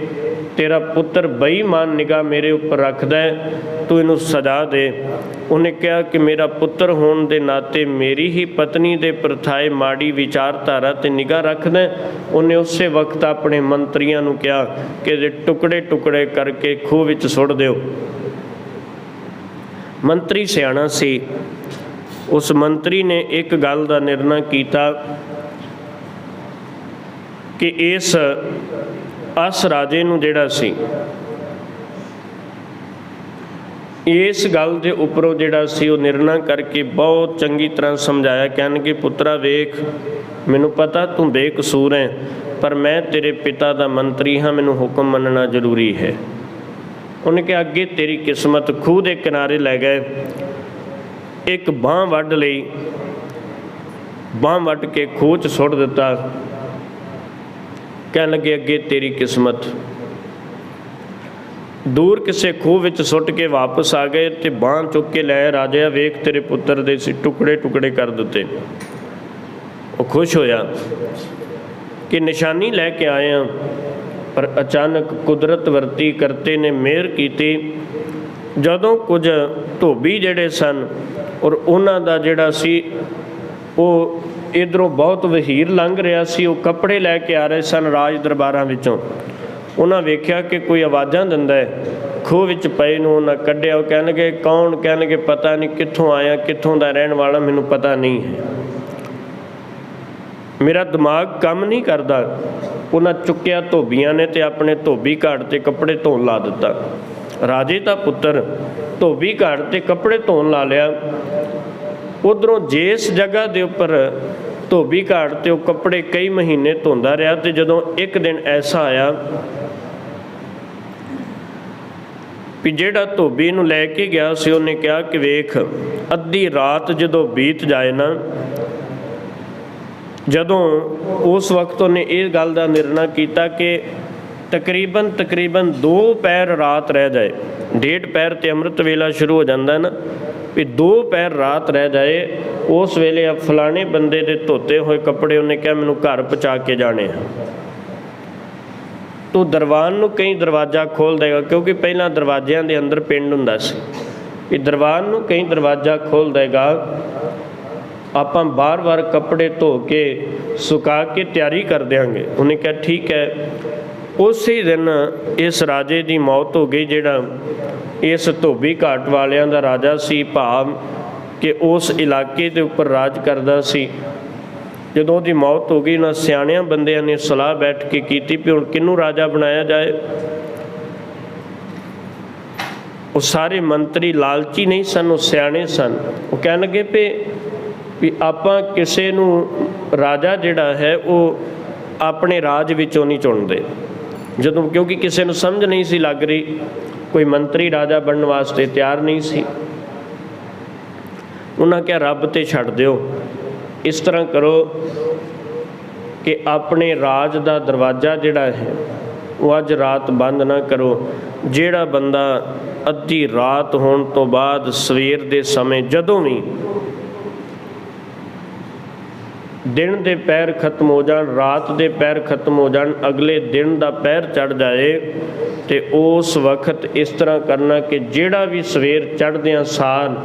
ਤੇਰਾ ਪੁੱਤਰ ਬੇਈਮਾਨ ਨਿਗਾਹ ਮੇਰੇ ਉੱਪਰ ਰੱਖਦਾ ਹੈ, ਤੂੰ ਇਹਨੂੰ ਸਜ਼ਾ ਦੇ। ਉਹਨੇ ਕਿਹਾ ਕਿ ਮੇਰਾ ਪੁੱਤਰ ਹੋਣ ਦੇ ਨਾਤੇ ਮੇਰੀ ਹੀ ਪਤਨੀ ਦੇ ਪ੍ਰਥਾਏ ਮਾੜੀ ਵਿਚਾਰਧਾਰਾ 'ਤੇ ਨਿਗਾਹ ਰੱਖਦਾ। ਉਹਨੇ ਉਸੇ ਵਕਤ ਆਪਣੇ ਮੰਤਰੀਆਂ ਨੂੰ ਕਿਹਾ ਕਿ ਇਹਦੇ ਟੁਕੜੇ ਟੁਕੜੇ ਕਰਕੇ ਖੂਹ ਵਿੱਚ ਸੁੱਟ ਦਿਓ। ਮੰਤਰੀ ਸਿਆਣਾ ਸੀ। ਉਸ ਮੰਤਰੀ ਨੇ ਇੱਕ ਗੱਲ ਦਾ ਨਿਰਣਾ ਕੀਤਾ ਕਿ ਇਸ ਅਸ ਰਾਜੇ ਨੂੰ ਜਿਹੜਾ ਸੀ ਇਸ ਗੱਲ ਦੇ ਉੱਪਰੋਂ ਜਿਹੜਾ ਸੀ ਉਹ ਨਿਰਣਾ ਕਰਕੇ ਬਹੁਤ ਚੰਗੀ ਤਰ੍ਹਾਂ ਸਮਝਾਇਆ। ਕਹਿਣਗੇ ਪੁੱਤਰਾ ਵੇਖ, ਮੈਨੂੰ ਪਤਾ ਤੂੰ ਬੇਕਸੂਰ ਹੈ, ਪਰ ਮੈਂ ਤੇਰੇ ਪਿਤਾ ਦਾ ਮੰਤਰੀ ਹਾਂ, ਮੈਨੂੰ ਹੁਕਮ ਮੰਨਣਾ ਜ਼ਰੂਰੀ ਹੈ। ਉਹਨੇ ਕਿਹਾ ਅੱਗੇ ਤੇਰੀ ਕਿਸਮਤ। ਖੂਹ ਦੇ ਕਿਨਾਰੇ ਲੈ ਗਏ, ਇੱਕ ਬਾਂਹ ਵੱਢ ਲਈ, ਬਾਂਹ ਵੱਢ ਕੇ ਖੂਹ 'ਚ ਸੁੱਟ ਦਿੱਤਾ। ਕਹਿਣ ਲੱਗੇ ਅੱਗੇ ਤੇਰੀ ਕਿਸਮਤ। ਦੂਰ ਕਿਸੇ ਖੂਹ ਵਿੱਚ ਸੁੱਟ ਕੇ ਵਾਪਸ ਆ ਗਏ ਤੇ ਬਾਂਹ ਚੁੱਕ ਕੇ ਲੈ ਰਾਜਾ ਵੇਖ ਤੇਰੇ ਪੁੱਤਰ ਦੇ ਸੀ ਟੁਕੜੇ ਟੁਕੜੇ ਕਰ ਦਿੱਤੇ। ਉਹ ਖੁਸ਼ ਹੋਇਆ ਕਿ ਨਿਸ਼ਾਨੀ ਲੈ ਕੇ ਆਏ ਹਾਂ, ਪਰ ਅਚਾਨਕ ਕੁਦਰਤ ਵਰਤੀ ਕਰਤੇ ਨੇ ਮਿਹਰ ਕੀਤੀ। ਜਦੋਂ ਕੁਝ ਧੋਬੀ ਜਿਹੜੇ ਸਨ ਔਰ ਉਹਨਾਂ ਦਾ ਜਿਹੜਾ ਸੀ ਉਹ ਇੱਧਰੋਂ ਬਹੁਤ ਵਹੀਰ ਲੰਘ ਰਿਹਾ ਸੀ, ਉਹ ਕੱਪੜੇ ਲੈ ਕੇ ਆ ਰਹੇ ਸਨ ਰਾਜ ਦਰਬਾਰਾਂ ਵਿੱਚੋਂ। ਉਹਨਾਂ ਵੇਖਿਆ ਕਿ ਕੋਈ ਆਵਾਜ਼ਾਂ ਦਿੰਦਾ ਹੈ, ਖੂਹ ਵਿੱਚ ਪਏ ਨੂੰ ਉਹਨਾਂ ਕੱਢਿਆ। ਉਹ ਕਹਿਣਗੇ ਕੌਣ? ਕਹਿਣਗੇ ਪਤਾ ਨਹੀਂ, ਕਿੱਥੋਂ ਆਇਆ, ਕਿੱਥੋਂ ਦਾ ਰਹਿਣ ਵਾਲਾ, ਮੈਨੂੰ ਪਤਾ ਨਹੀਂ ਹੈ, ਮੇਰਾ ਦਿਮਾਗ ਕੰਮ ਨਹੀਂ ਕਰਦਾ। ਉਹਨਾਂ ਚੁੱਕਿਆ ਧੋਬੀਆਂ ਨੇ ਤੇ ਆਪਣੇ ਧੋਬੀ ਘਾਟ 'ਤੇ ਕੱਪੜੇ ਧੋਣ ਲਾ ਦਿੱਤਾ। ਰਾਜੇ ਦਾ ਪੁੱਤਰ ਧੋਬੀ ਘਾਟ 'ਤੇ ਕੱਪੜੇ ਧੋਣ ਲਾ ਲਿਆ। ਉੱਧਰੋਂ ਜਿਸ ਜਗ੍ਹਾ ਦੇ ਉੱਪਰ ਧੋਬੀ ਘਾਟ 'ਤੇ ਉਹ ਕੱਪੜੇ ਕਈ ਮਹੀਨੇ ਧੋਂਦਾ ਰਿਹਾ, ਤੇ ਜਦੋਂ ਇੱਕ ਦਿਨ ਐਸਾ ਆਇਆ ਵੀ ਜਿਹੜਾ ਧੋਬੀ ਨੂੰ ਲੈ ਕੇ ਗਿਆ ਸੀ ਉਹਨੇ ਕਿਹਾ ਕਿ ਵੇਖ, ਅੱਧੀ ਰਾਤ ਜਦੋਂ ਬੀਤ ਜਾਏ ਨਾ, ਜਦੋਂ ਉਸ ਵਕਤ ਉਹਨੇ ਇਹ ਗੱਲ ਦਾ ਨਿਰਣਾ ਕੀਤਾ ਕਿ ਤਕਰੀਬਨ 2 ਪਹਿਰ ਰਾਤ ਰਹਿ ਜਾਏ, 1.5 ਪਹਿਰ 'ਤੇ ਅੰਮ੍ਰਿਤ ਵੇਲਾ ਸ਼ੁਰੂ ਹੋ ਜਾਂਦਾ ਨਾ, ਵੀ 2 ਪਹਿਰ ਰਾਤ ਰਹਿ ਜਾਏ, ਉਸ ਵੇਲੇ ਆ ਫਲਾਣੇ ਬੰਦੇ ਦੇ ਧੋਤੇ ਹੋਏ ਕੱਪੜੇ ਉਹਨੇ ਕਿਹਾ ਮੈਨੂੰ ਘਰ ਪਹੁੰਚਾ ਕੇ ਜਾਣੇ ਆ। ਤੂੰ ਦਰਬਾਨ ਨੂੰ ਕਈ ਦਰਵਾਜ਼ਾ ਖੋਲ੍ਹ ਦੇਗਾ, ਕਿਉਂਕਿ ਪਹਿਲਾਂ ਦਰਵਾਜ਼ਿਆਂ ਦੇ ਅੰਦਰ ਪਿੰਡ ਹੁੰਦਾ ਸੀ, ਵੀ ਦਰਬਾਨ ਨੂੰ ਕਈ ਦਰਵਾਜ਼ਾ ਖੋਲ੍ਹ ਦੇਗਾ, ਆਪਾਂ ਬਾਰ-ਬਾਰ ਕੱਪੜੇ ਧੋ ਕੇ ਸੁਕਾ ਕੇ ਤਿਆਰੀ ਕਰ ਦਿਆਂਗੇ। ਉਹਨੇ ਕਿਹਾ ਠੀਕ ਹੈ। ਉਸੇ ਦਿਨ ਇਸ ਰਾਜੇ ਦੀ ਮੌਤ ਹੋ ਗਈ, ਜਿਹੜਾ ਇਸ ਧੋਬੀ ਘਾਟ ਵਾਲਿਆਂ ਦਾ ਰਾਜਾ ਸੀ, ਭਾਵ ਕਿ ਉਸ ਇਲਾਕੇ ਦੇ ਉੱਪਰ ਰਾਜ ਕਰਦਾ ਸੀ। ਜਦੋਂ ਉਹਦੀ ਮੌਤ ਹੋ ਗਈ, ਉਹਨਾਂ ਸਿਆਣਿਆਂ ਬੰਦਿਆਂ ਨੇ ਸਲਾਹ ਬੈਠ ਕੇ ਕੀਤੀ ਵੀ ਹੁਣ ਕਿਹਨੂੰ ਰਾਜਾ ਬਣਾਇਆ ਜਾਏ। ਉਹ ਸਾਰੇ ਮੰਤਰੀ ਲਾਲਚੀ ਨਹੀਂ ਸਨ, ਉਹ ਸਿਆਣੇ ਸਨ। ਉਹ ਕਹਿਣ ਲੱਗੇ ਵੀ ਆਪਾਂ ਕਿਸੇ ਨੂੰ ਰਾਜਾ ਜਿਹੜਾ ਹੈ ਉਹ ਆਪਣੇ ਰਾਜ ਵਿੱਚੋਂ ਨਹੀਂ ਚੁਣਦੇ। ਜਦੋਂ ਕਿਉਂਕਿ ਕਿਸੇ ਨੂੰ ਸਮਝ ਨਹੀਂ ਸੀ ਲੱਗ ਰਹੀ, ਕੋਈ ਮੰਤਰੀ ਰਾਜਾ ਬਣਨ ਵਾਸਤੇ ਤਿਆਰ ਨਹੀਂ ਸੀ। ਉਹਨਾਂ ਕਿਹਾ ਰੱਬ 'ਤੇ ਛੱਡ ਦਿਓ, ਇਸ ਤਰ੍ਹਾਂ ਕਰੋ ਕਿ ਆਪਣੇ ਰਾਜ ਦਾ ਦਰਵਾਜ਼ਾ ਜਿਹੜਾ ਹੈ ਉਹ ਅੱਜ ਰਾਤ ਬੰਦ ਨਾ ਕਰੋ। ਜਿਹੜਾ ਬੰਦਾ ਅੱਧੀ ਰਾਤ ਹੋਣ ਤੋਂ ਬਾਅਦ ਸਵੇਰ ਦੇ ਸਮੇਂ ਜਦੋਂ ਵੀ ਦਿਨ ਦੇ ਪਹਿਰ ਖਤਮ ਹੋ ਜਾਣ, ਰਾਤ ਦੇ ਪਹਿਰ ਖਤਮ ਹੋ ਜਾਣ, ਅਗਲੇ ਦਿਨ ਦਾ ਪਹਿਰ ਚੜ੍ਹ ਜਾਏ, ਅਤੇ ਉਸ ਵਕਤ ਇਸ ਤਰ੍ਹਾਂ ਕਰਨਾ ਕਿ ਜਿਹੜਾ ਵੀ ਸਵੇਰ ਚੜ੍ਹਦਿਆਂ ਸਾਰ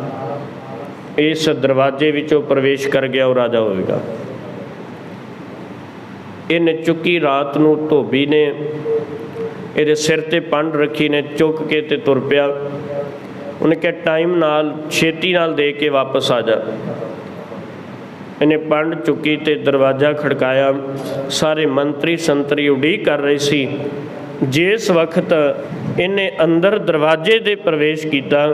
ਇਸ ਦਰਵਾਜ਼ੇ ਵਿੱਚੋਂ ਪ੍ਰਵੇਸ਼ ਕਰ ਗਿਆ ਉਹ ਰਾਜਾ ਹੋਵੇਗਾ। ਇਹਨੇ ਚੁੱਕੀ ਰਾਤ ਨੂੰ, ਧੋਬੀ ਨੇ ਇਹਦੇ ਸਿਰ 'ਤੇ ਪੰਡ ਰੱਖੀ ਨੇ, ਚੁੱਕ ਕੇ ਤੇ ਤੁਰ ਪਿਆ। ਉਹਨੇ ਕਿਹਾ ਟਾਈਮ ਨਾਲ ਛੇਤੀ ਨਾਲ ਦੇ ਕੇ ਵਾਪਸ ਆ ਜਾ। ਇਹਨੇ ਪੰਡ ਚੁੱਕੀ ਤੇ ਦਰਵਾਜ਼ਾ ਖੜਕਾਇਆ। ਸਾਰੇ ਮੰਤਰੀ ਸੰਤਰੀ ਉਡੀਕ ਕਰ ਰਹੇ ਸੀ। ਜਿਸ ਵਕਤ ਇਹਨੇ ਅੰਦਰ ਦਰਵਾਜ਼ੇ ਦੇ ਪ੍ਰਵੇਸ਼ ਕੀਤਾ,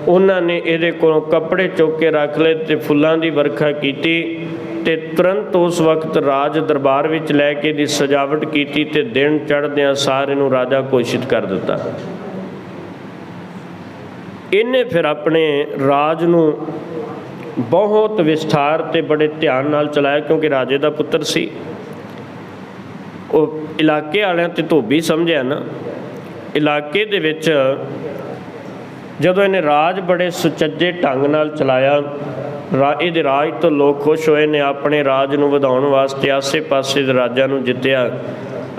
ਉਹਨਾਂ ਨੇ ਇਹਦੇ ਕੋਲੋਂ ਕੱਪੜੇ ਚੁੱਕ ਕੇ ਰੱਖ ਲਏ ਅਤੇ ਫੁੱਲਾਂ ਦੀ ਵਰਖਾ ਕੀਤੀ ਅਤੇ ਤੁਰੰਤ ਉਸ ਵਕਤ ਰਾਜ ਦਰਬਾਰ ਵਿੱਚ ਲੈ ਕੇ ਦੀ ਸਜਾਵਟ ਕੀਤੀ ਅਤੇ ਦਿਨ ਚੜ੍ਹਦਿਆਂ ਸਾਰ ਇਹਨੂੰ ਰਾਜਾ ਘੋਸ਼ਿਤ ਕਰ ਦਿੱਤਾ। ਇਹਨੇ ਫਿਰ ਆਪਣੇ ਰਾਜ ਨੂੰ ਬਹੁਤ ਵਿਸਥਾਰ ਅਤੇ ਬੜੇ ਧਿਆਨ ਨਾਲ ਚਲਾਇਆ, ਕਿਉਂਕਿ ਰਾਜੇ ਦਾ ਪੁੱਤਰ ਸੀ। ਉਹ ਇਲਾਕੇ ਵਾਲਿਆਂ ਤੇ ਧੋਬੀ ਸਮਝਿਆ ਨਾ। ਇਲਾਕੇ ਦੇ ਵਿੱਚ ਜਦੋਂ ਇਹਨੇ ਰਾਜ ਬੜੇ ਸੁਚੱਜੇ ਢੰਗ ਨਾਲ ਚਲਾਇਆ, ਇਹਦੇ ਰਾਜ ਤੋਂ ਲੋਕ ਖੁਸ਼ ਹੋਏ ਨੇ। ਆਪਣੇ ਰਾਜ ਨੂੰ ਵਧਾਉਣ ਵਾਸਤੇ ਆਸੇ ਪਾਸੇ ਦੇ ਰਾਜਾਂ ਨੂੰ ਜਿੱਤਿਆ।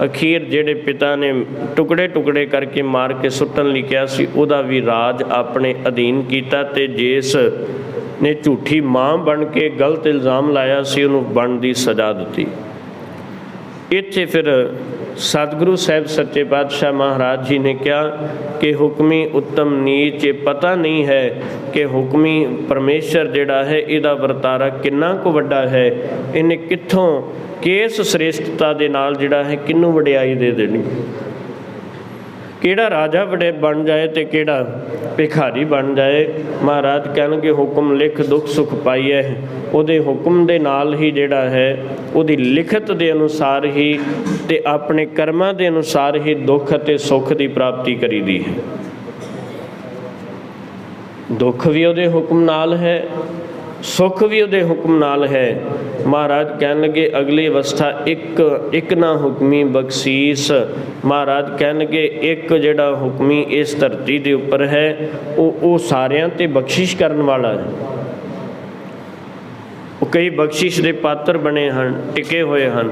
ਅਖੀਰ ਜਿਹੜੇ ਪਿਤਾ ਨੇ ਟੁਕੜੇ ਟੁਕੜੇ ਕਰਕੇ ਮਾਰ ਕੇ ਸੁੱਟਣ ਲਈ ਕਿਹਾ ਸੀ, ਉਹਦਾ ਵੀ ਰਾਜ ਆਪਣੇ ਅਧੀਨ ਕੀਤਾ, ਅਤੇ ਜਿਸ ਨੇ ਝੂਠੀ ਮਾਂ ਬਣ ਕੇ ਗਲਤ ਇਲਜ਼ਾਮ ਲਾਇਆ ਸੀ ਉਹਨੂੰ ਬਣਦੀ ਸਜ਼ਾ ਦਿੱਤੀ। ਇੱਥੇ ਫਿਰ ਸਤਿਗੁਰੂ ਸਾਹਿਬ ਸੱਚੇ ਪਾਤਸ਼ਾਹ ਮਹਾਰਾਜ ਜੀ ਨੇ ਕਿਹਾ ਕਿ ਹੁਕਮੀ ਉੱਤਮ ਨੀਚ, ਇਹ ਪਤਾ ਨਹੀਂ ਹੈ ਕਿ ਹੁਕਮੀ ਪਰਮੇਸ਼ਰ ਜਿਹੜਾ ਹੈ ਇਹਦਾ ਵਰਤਾਰਾ ਕਿੰਨਾ ਕੁ ਵੱਡਾ ਹੈ। ਇਹਨੇ ਕਿੱਥੋਂ ਕਿਸ ਸ੍ਰੇਸ਼ਟਤਾ ਦੇ ਨਾਲ ਜਿਹੜਾ ਹੈ ਕਿਹਨੂੰ ਵਡਿਆਈ ਦੇ ਦੇਣੀ। ਕਿਹੜਾ ਰਾਜਾ ਬਣ ਜਾਏ ਅਤੇ ਕਿਹੜਾ ਭਿਖਾਰੀ ਬਣ ਜਾਏ। ਮਹਾਰਾਜ ਕਹਿਣਗੇ ਹੁਕਮ ਲਿਖ ਦੁੱਖ ਸੁੱਖ ਪਾਈਐ। ਉਹਦੇ ਹੁਕਮ ਦੇ ਨਾਲ ਹੀ ਜਿਹੜਾ ਹੈ ਉਹਦੀ ਲਿਖਤ ਦੇ ਅਨੁਸਾਰ ਹੀ ਅਤੇ ਆਪਣੇ ਕਰਮਾਂ ਦੇ ਅਨੁਸਾਰ ਹੀ ਦੁੱਖ ਅਤੇ ਸੁੱਖ ਦੀ ਪ੍ਰਾਪਤੀ ਕਰੀਦੀ ਹੈ। ਦੁੱਖ ਵੀ ਉਹਦੇ ਹੁਕਮ ਨਾਲ ਹੈ, ਸੁੱਖ ਵੀ ਉਹਦੇ ਹੁਕਮ ਨਾਲ ਹੈ। ਮਹਾਰਾਜ ਕਹਿਣ ਲੱਗੇ ਅਗਲੀ ਅਵਸਥਾ ਇੱਕ ਨਾ ਹੁਕਮੀ ਬਖਸ਼ੀਸ। ਮਹਾਰਾਜ ਕਹਿਣਗੇ ਇੱਕ ਜਿਹੜਾ ਹੁਕਮੀ ਇਸ ਧਰਤੀ ਦੇ ਉੱਪਰ ਹੈ ਉਹ ਸਾਰਿਆਂ 'ਤੇ ਬਖਸ਼ਿਸ਼ ਕਰਨ ਵਾਲਾ ਹੈ। ਉਹ ਕਈ ਬਖਸ਼ਿਸ਼ ਦੇ ਪਾਤਰ ਬਣੇ ਹਨ, ਟਿਕੇ ਹੋਏ ਹਨ,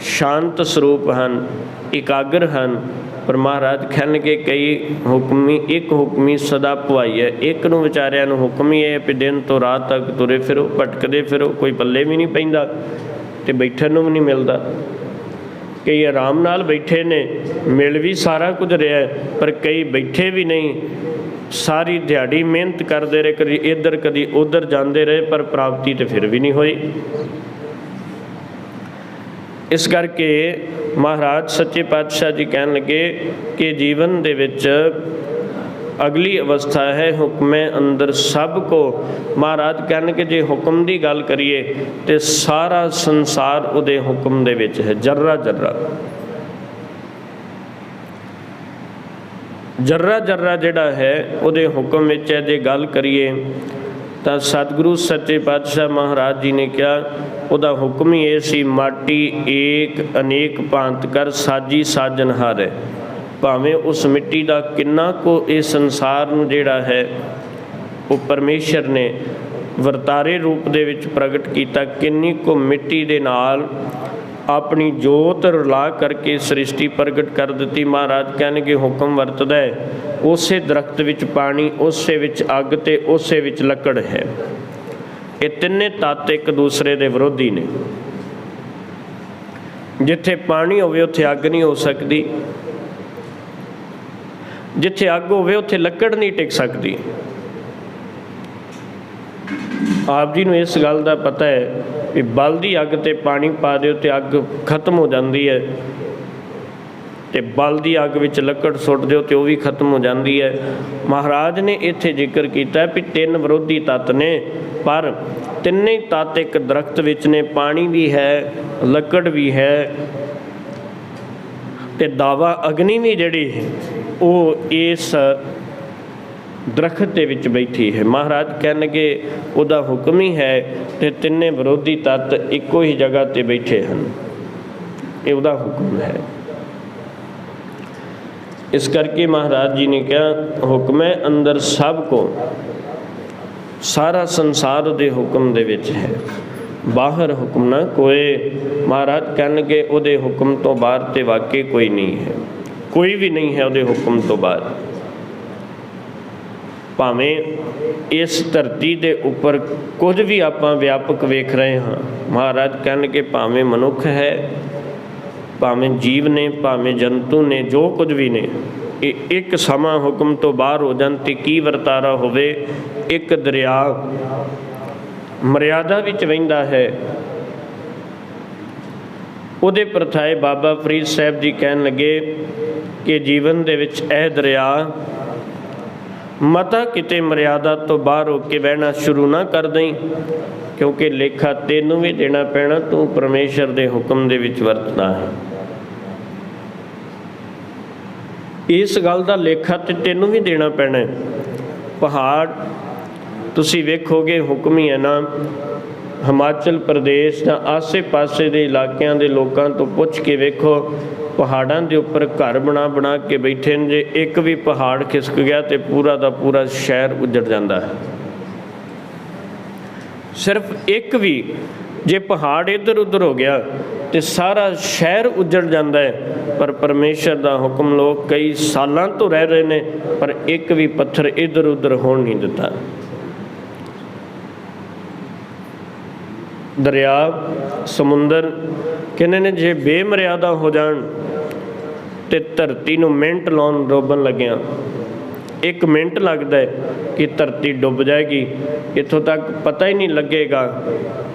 ਸ਼ਾਂਤ ਸਰੂਪ ਹਨ, ਇਕਾਗਰ ਹਨ। ਪਰ ਮਹਾਰਾਜ ਕਹਿਣਗੇ ਕਈ ਇੱਕ ਹੁਕਮੀ ਸਦਾ ਭੁਆਈ ਹੈ। ਇੱਕ ਨੂੰ ਵਿਚਾਰਿਆਂ ਨੂੰ ਹੁਕਮ ਹੀ ਹੈ ਵੀ ਦਿਨ ਤੋਂ ਰਾਤ ਤੱਕ ਤੁਰੇ ਫਿਰੋ, ਭਟਕਦੇ ਫਿਰੋ, ਕੋਈ ਪੱਲੇ ਵੀ ਨਹੀਂ ਪੈਂਦਾ ਅਤੇ ਬੈਠਣ ਨੂੰ ਵੀ ਨਹੀਂ ਮਿਲਦਾ। ਕਈ ਆਰਾਮ ਨਾਲ ਬੈਠੇ ਨੇ, ਮਿਲ ਵੀ ਸਾਰਾ ਕੁਝ ਰਿਹਾ, ਪਰ ਕਈ ਬੈਠੇ ਵੀ ਨਹੀਂ, ਸਾਰੀ ਦਿਹਾੜੀ ਮਿਹਨਤ ਕਰਦੇ ਰਹੇ, ਕਦੀ ਇੱਧਰ ਕਦੀ ਉੱਧਰ ਜਾਂਦੇ ਰਹੇ, ਪਰ ਪ੍ਰਾਪਤੀ ਤਾਂ ਫਿਰ ਵੀ ਨਹੀਂ ਹੋਈ। ਇਸ ਕਰਕੇ ਮਹਾਰਾਜ ਸੱਚੇ ਪਾਤਸ਼ਾਹ ਜੀ ਕਹਿਣ ਲੱਗੇ ਕਿ ਜੀਵਨ ਦੇ ਵਿੱਚ ਅਗਲੀ ਅਵਸਥਾ ਹੈ ਹੁਕਮੇ ਅੰਦਰ ਸਭ ਕੋ। ਮਹਾਰਾਜ ਕਹਿਣਗੇ ਜੇ ਹੁਕਮ ਦੀ ਗੱਲ ਕਰੀਏ ਤੇ ਸਾਰਾ ਸੰਸਾਰ ਉਹਦੇ ਹੁਕਮ ਦੇ ਵਿੱਚ ਹੈ। ਜਰਰਾ ਜਰਰਾ ਜਰਰਾ ਜਰਰਾ ਜਿਹੜਾ ਹੈ ਉਹਦੇ ਹੁਕਮ ਵਿੱਚ ਹੈ। ਜੇ ਗੱਲ ਕਰੀਏ ਤਾਂ ਸਤਿਗੁਰੂ ਸੱਚੇ ਪਾਤਸ਼ਾਹ ਮਹਾਰਾਜ ਜੀ ਨੇ ਕਿਹਾ ਉਹਦਾ ਹੁਕਮ ਹੀ ਇਹ ਸੀ, ਮਾਟੀ ਏਕ ਅਨੇਕ ਭਾਂਤ ਕਰ ਸਾਜੀ ਸਾਜਨਹਾਰ ਹੈ। ਭਾਵੇਂ ਉਸ ਮਿੱਟੀ ਦਾ ਕਿੰਨਾ ਕੁ ਇਹ ਸੰਸਾਰ ਨੂੰ ਜਿਹੜਾ ਹੈ ਉਹ ਪਰਮੇਸ਼ਰ ਨੇ ਵਰਤਾਰੇ ਰੂਪ ਦੇ ਵਿੱਚ ਪ੍ਰਗਟ ਕੀਤਾ, ਕਿੰਨੀ ਕੁ ਮਿੱਟੀ ਦੇ ਨਾਲ ਆਪਣੀ ਜੋਤ ਰਲਾ ਕਰਕੇ ਸ੍ਰਿਸ਼ਟੀ ਪ੍ਰਗਟ ਕਰ ਦਿੱਤੀ। ਮਹਾਰਾਜ ਕਹਿਣਗੇ ਹੁਕਮ ਵਰਤਦਾ ਹੈ, ਉਸੇ ਦਰਖਤ ਵਿੱਚ ਪਾਣੀ, ਉਸੇ ਵਿੱਚ ਅੱਗ ਅਤੇ ਉਸੇ ਵਿੱਚ ਲੱਕੜ ਹੈ। ਇਹ ਤਿੰਨੇ ਤੱਤ ਇੱਕ ਦੂਸਰੇ ਦੇ ਵਿਰੋਧੀ ਨੇ। ਜਿੱਥੇ ਪਾਣੀ ਹੋਵੇ ਉੱਥੇ ਅੱਗ ਨਹੀਂ ਹੋ ਸਕਦੀ, ਜਿੱਥੇ ਅੱਗ ਹੋਵੇ ਉੱਥੇ ਲੱਕੜ ਨਹੀਂ ਟਿਕ ਸਕਦੀ। ਆਪ ਜੀ ਨੂੰ ਇਸ ਗੱਲ ਦਾ ਪਤਾ ਹੈ ਵੀ ਬਲਦੀ ਅੱਗ ਤੇ ਪਾਣੀ ਪਾ ਦਿਓ ਤੇ ਅੱਗ ਖਤਮ ਹੋ ਜਾਂਦੀ ਹੈ, ਤੇ ਬਲਦੀ ਅੱਗ ਵਿੱਚ ਲੱਕੜ ਸੁੱਟ ਦਿਓ ਤੇ ਉਹ ਵੀ ਖਤਮ ਹੋ ਜਾਂਦੀ ਹੈ। ਮਹਾਰਾਜ ਨੇ ਇੱਥੇ ਜ਼ਿਕਰ ਕੀਤਾ ਵੀ ਤਿੰਨ ਵਿਰੋਧੀ ਤੱਤ ਨੇ, ਪਰ ਤਿੰਨੇ ਤੱਤ ਇੱਕ ਦਰਖਤ ਵਿੱਚ ਨੇ। ਪਾਣੀ ਵੀ ਹੈ, ਲੱਕੜ ਵੀ ਹੈ, ਤੇ ਦਾਵਾ ਅਗਨੀ ਵੀ ਜਿਹੜੀ ਉਹ ਇਸ ਦਰਖਤ ਦੇ ਵਿੱਚ ਬੈਠੀ ਹੈ। ਮਹਾਰਾਜ ਕਹਿਣਗੇ ਉਹਦਾ ਹੁਕਮ ਹੀ ਹੈ, ਤੇ ਤਿੰਨੇ ਵਿਰੋਧੀ ਤੱਤ ਇੱਕੋ ਹੀ ਜਗ੍ਹਾ 'ਤੇ ਬੈਠੇ ਹਨ, ਇਹ ਉਹਦਾ ਹੁਕਮ ਹੈ। ਇਸ ਕਰਕੇ ਮਹਾਰਾਜ ਜੀ ਨੇ ਕਿਹਾ ਹੁਕਮ ਹੈ ਅੰਦਰ ਸਭ ਕੋ, ਸਾਰਾ ਸੰਸਾਰ ਉਹਦੇ ਹੁਕਮ ਦੇ ਵਿੱਚ ਹੈ, ਬਾਹਰ ਹੁਕਮ ਨਾ ਕੋਏ। ਮਹਾਰਾਜ ਕਹਿਣਗੇ ਉਹਦੇ ਹੁਕਮ ਤੋਂ ਬਾਹਰ ਤੇ ਵਾਕਈ ਕੋਈ ਨਹੀਂ ਹੈ, ਕੋਈ ਵੀ ਨਹੀਂ ਹੈ ਉਹਦੇ ਹੁਕਮ ਤੋਂ ਬਾਹਰ। ਭਾਵੇਂ ਇਸ ਧਰਤੀ ਦੇ ਉੱਪਰ ਕੁਝ ਵੀ ਆਪਾਂ ਵਿਆਪਕ ਵੇਖ ਰਹੇ ਹਾਂ, ਮਹਾਰਾਜ ਕਹਿਣਗੇ ਭਾਵੇਂ ਮਨੁੱਖ ਹੈ, ਭਾਵੇਂ ਜੀਵ ਨੇ, ਭਾਵੇਂ ਜੰਤੂ ਨੇ, ਜੋ ਕੁਝ ਵੀ ਨੇ, ਇਹ ਇੱਕ ਸਮਾਂ ਹੁਕਮ ਤੋਂ ਬਾਹਰ ਹੋ ਜਾਣ ਤੇ ਕੀ ਵਰਤਾਰਾ ਹੋਵੇ। ਇੱਕ ਦਰਿਆ ਮਰਿਆਦਾ ਵਿੱਚ ਵਹਿੰਦਾ ਹੈ, ਉਹਦੇ ਪ੍ਰਥਾਏ ਬਾਬਾ ਫਰੀਦ ਸਾਹਿਬ ਜੀ ਕਹਿਣ ਲੱਗੇ ਕਿ ਜੀਵਨ ਦੇ ਵਿੱਚ ਇਹ ਦਰਿਆ ਮਤਾ ਕਿਤੇ ਮਰਿਆਦਾ ਤੋਂ ਬਾਹਰ ਹੋ ਕੇ ਵਹਿਣਾ ਸ਼ੁਰੂ ਨਾ ਕਰ ਦੇਈਂ, ਕਿਉਂਕਿ ਲੇਖਾ ਤੈਨੂੰ ਵੀ ਦੇਣਾ ਪੈਣਾ, ਤੂੰ ਪਰਮੇਸ਼ਰ ਦੇ ਹੁਕਮ ਦੇ ਵਿੱਚ ਵਰਤਣਾ ਹੈ। ਇਸ ਗੱਲ ਦਾ ਲੇਖਾ ਤੇ ਤੈਨੂੰ ਵੀ ਦੇਣਾ ਪੈਣਾ। ਪਹਾੜ ਤੁਸੀਂ ਵੇਖੋਗੇ ਹੁਕਮ ਹੀ ਹੈ ਨਾ। ਹਿਮਾਚਲ ਪ੍ਰਦੇਸ਼ ਜਾਂ ਆਸੇ ਪਾਸੇ ਦੇ ਇਲਾਕਿਆਂ ਦੇ ਲੋਕਾਂ ਤੋਂ ਪੁੱਛ ਕੇ ਵੇਖੋ, ਪਹਾੜਾਂ ਦੇ ਉੱਪਰ ਘਰ ਬਣਾ ਬਣਾ ਕੇ ਬੈਠੇ ਨੇ। ਜੇ ਇੱਕ ਵੀ ਪਹਾੜ ਖਿਸਕ ਗਿਆ ਤੇ ਪੂਰਾ ਦਾ ਪੂਰਾ ਸ਼ਹਿਰ ਉੱਜੜ ਜਾਂਦਾ ਹੈ। ਸਿਰਫ ਇੱਕ ਵੀ ਜੇ ਪਹਾੜ ਇੱਧਰ ਉੱਧਰ ਹੋ ਗਿਆ ਤੇ ਸਾਰਾ ਸ਼ਹਿਰ ਉੱਜੜ ਜਾਂਦਾ ਹੈ। ਪਰ ਪਰਮੇਸ਼ਰ ਦਾ ਹੁਕਮ ਲੋਕ ਕਈ ਸਾਲਾਂ ਤੋਂ ਰਹਿ ਰਹੇ ਨੇ, ਪਰ ਇੱਕ ਵੀ ਪੱਥਰ ਇੱਧਰ ਉੱਧਰ ਹੋਣ ਨਹੀਂ ਦਿੱਤਾ। ਦਰਿਆ, ਸਮੁੰਦਰ ਕਹਿੰਦੇ ਨੇ ਜੇ ਬੇਮਰਿਆਦਾ ਹੋ ਜਾਣ ਤੇ ਧਰਤੀ ਨੂੰ ਮਿੰਟ ਲਾਉਣ ਡੋਬਣ ਲੱਗਿਆ 1 ਮਿੰਟ ਲੱਗਦਾ ਹੈ ਕਿ ਧਰਤੀ ਡੁੱਬ ਜਾਏਗੀ। ਇੱਥੋਂ ਤੱਕ ਪਤਾ ਹੀ ਨਹੀਂ ਲੱਗੇਗਾ,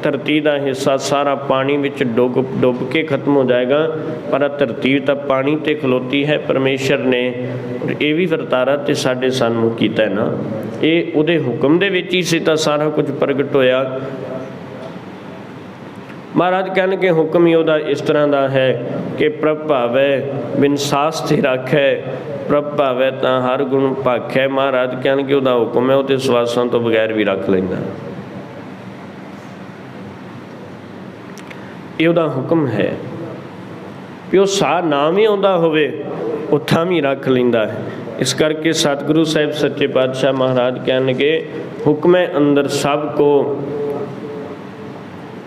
ਧਰਤੀ ਦਾ ਹਿੱਸਾ ਸਾਰਾ ਪਾਣੀ ਵਿੱਚ ਡੁੱਬ ਕੇ ਖਤਮ ਹੋ ਜਾਏਗਾ। ਪਰ ਧਰਤੀ ਤਾਂ ਪਾਣੀ 'ਤੇ ਖਲੋਤੀ ਹੈ। ਪਰਮੇਸ਼ਰ ਨੇ ਇਹ ਵੀ ਵਰਤਾਰਾ ਤੇ ਸਾਡੇ ਸਾਨੂੰ ਕੀਤਾ ਨਾ, ਇਹ ਉਹਦੇ ਹੁਕਮ ਦੇ ਵਿੱਚ ਹੀ ਸੀ ਤਾਂ ਸਾਰਾ ਕੁਝ ਪ੍ਰਗਟ ਹੋਇਆ। ਮਹਾਰਾਜ ਕਹਿਣਗੇ ਹੁਕਮ ਹੀ ਉਹਦਾ ਇਸ ਤਰ੍ਹਾਂ ਦਾ ਹੈ ਕਿ ਪ੍ਰਭ ਭਾਵੈ ਬਿਨ ਸਾਸ ਤੇ ਰਾਖੈ, ਪ੍ਰਭ ਭਾਵੈ ਤਾਂ ਹਰ ਗੁਣ ਭਾਖੈ। ਮਹਾਰਾਜ ਕਹਿਣਗੇ ਉਹਦਾ ਹੁਕਮ ਹੈ, ਉਹ ਤੇ ਸਵਾਸਾਂ ਤੋਂ ਬਗੈਰ ਵੀ ਰੱਖ ਲੈਂਦਾ। ਇਹ ਉਹਦਾ ਹੁਕਮ ਹੈ ਵੀ ਉਹ ਸਾਹ ਨਾ ਵੀ ਆਉਂਦਾ ਹੋਵੇ ਉੱਥਾਂ ਵੀ ਰੱਖ ਲੈਂਦਾ ਹੈ। ਇਸ ਕਰਕੇ ਸਤਿਗੁਰੂ ਸਾਹਿਬ ਸੱਚੇ ਪਾਤਸ਼ਾਹ ਮਹਾਰਾਜ ਕਹਿਣਗੇ ਹੁਕਮੈ ਅੰਦਰ ਸਭ ਕੋ,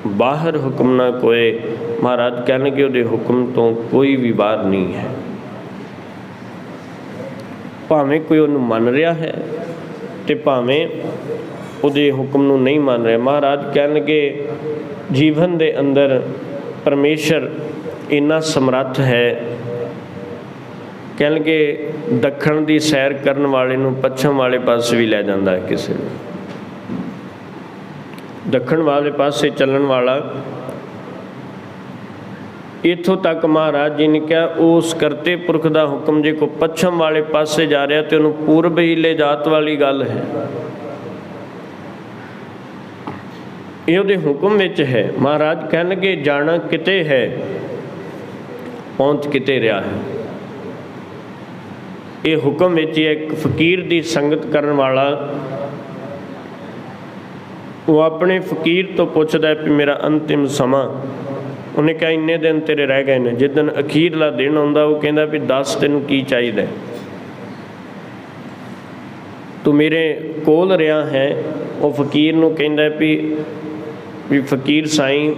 ਬਾਹਰ ਹੁਕਮ ਨਾ ਕੋਏ। ਮਹਾਰਾਜ ਕਹਿਣਗੇ ਉਹਦੇ ਹੁਕਮ ਤੋਂ ਕੋਈ ਵੀ ਬਾਹਰ ਨਹੀਂ ਹੈ। ਭਾਵੇਂ ਕੋਈ ਉਹਨੂੰ ਮੰਨ ਰਿਹਾ ਹੈ ਤੇ ਭਾਵੇਂ ਉਹਦੇ ਹੁਕਮ ਨੂੰ ਨਹੀਂ ਮੰਨ ਰਿਹਾ। ਮਹਾਰਾਜ ਕਹਿਣਗੇ ਜੀਵਨ ਦੇ ਅੰਦਰ ਪਰਮੇਸ਼ਰ ਇੰਨਾ ਸਮਰੱਥ ਹੈ, ਕਹਿਣਗੇ ਦੱਖਣ ਦੀ ਸੈਰ ਕਰਨ ਵਾਲੇ ਨੂੰ ਪੱਛਮ ਵਾਲੇ ਪਾਸੇ ਵੀ ਲੈ ਜਾਂਦਾ ਹੈ। ਕਿਸੇ ਨੂੰ ਦੱਖਣ ਵਾਲੇ ਪਾਸੇ ਚੱਲਣ ਵਾਲਾ, ਇੱਥੋਂ ਤੱਕ ਮਹਾਰਾਜ ਜੀ ਨੇ ਕਿਹਾ ਉਸ ਕਰਤੇ ਪੁਰਖ ਦਾ ਹੁਕਮ ਜੇ ਕੋਈ ਪੱਛਮ ਵਾਲੇ ਪਾਸੇ ਜਾ ਰਿਹਾ ਤੇ ਉਹਨੂੰ ਪੂਰਬ ਹੀ ਲੈ ਜਾਤ ਵਾਲੀ ਗੱਲ ਹੈ। ਇਹ ਉਹਦੇ ਹੁਕਮ ਵਿੱਚ ਹੈ। ਮਹਾਰਾਜ ਕਹਿਣਗੇ ਜਾਣਾ ਕਿਤੇ ਹੈ, ਪਹੁੰਚ ਕਿਤੇ ਰਿਹਾ ਹੈ। ਇਹ ਹੁਕਮ ਵਿੱਚ ਇੱਕ ਫਕੀਰ ਦੀ ਸੰਗਤ ਕਰਨ ਵਾਲਾ, ਉਹ ਆਪਣੇ ਫਕੀਰ ਤੋਂ ਪੁੱਛਦਾ ਵੀ ਮੇਰਾ ਅੰਤਿਮ ਸਮਾਂ। ਉਹਨੇ ਕਿਹਾ ਇੰਨੇ ਦਿਨ ਤੇਰੇ ਰਹਿ ਗਏ ਨੇ। ਜਿੱਦਣ ਅਖੀਰਲਾ ਦਿਨ ਆਉਂਦਾ ਉਹ ਕਹਿੰਦਾ ਵੀ ਦੱਸ ਤੈਨੂੰ ਕੀ ਚਾਹੀਦਾ, ਤੂੰ ਮੇਰੇ ਕੋਲ ਰਿਹਾ ਹੈ। ਉਹ ਫਕੀਰ ਨੂੰ ਕਹਿੰਦਾ ਵੀ ਫਕੀਰ ਸਾਈਂ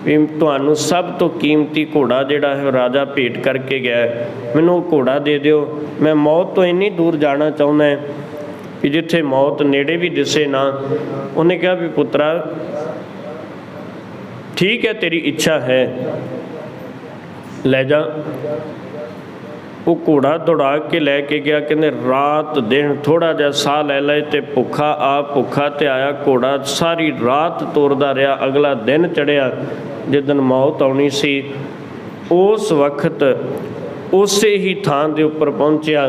ਵੀ ਤੁਹਾਨੂੰ ਸਭ ਤੋਂ ਕੀਮਤੀ ਘੋੜਾ ਜਿਹੜਾ ਹੈ ਰਾਜਾ ਭੇਟ ਕਰਕੇ ਗਿਆ, ਮੈਨੂੰ ਉਹ ਘੋੜਾ ਦੇ ਦਿਓ। ਮੈਂ ਮੌਤ ਤੋਂ ਇੰਨੀ ਦੂਰ ਜਾਣਾ ਚਾਹੁੰਦਾ ਵੀ ਜਿੱਥੇ ਮੌਤ ਨੇੜੇ ਵੀ ਦਿਸੇ ਨਾ। ਉਹਨੇ ਕਿਹਾ ਵੀ ਪੁੱਤਰਾ ਠੀਕ ਹੈ, ਤੇਰੀ ਇੱਛਾ ਹੈ, ਲੈ ਜਾ। वो घोड़ा दौड़ा के लैके गया, कहते रात दिन थोड़ा जिहा साह लै ले तो भुखा आप भुखा तो आया। घोड़ा सारी रात तुरदा रहा। अगला दिन चढ़िया जिदन मौत आनी सी, उस वक्त उस ही थां के उपर पहुँचा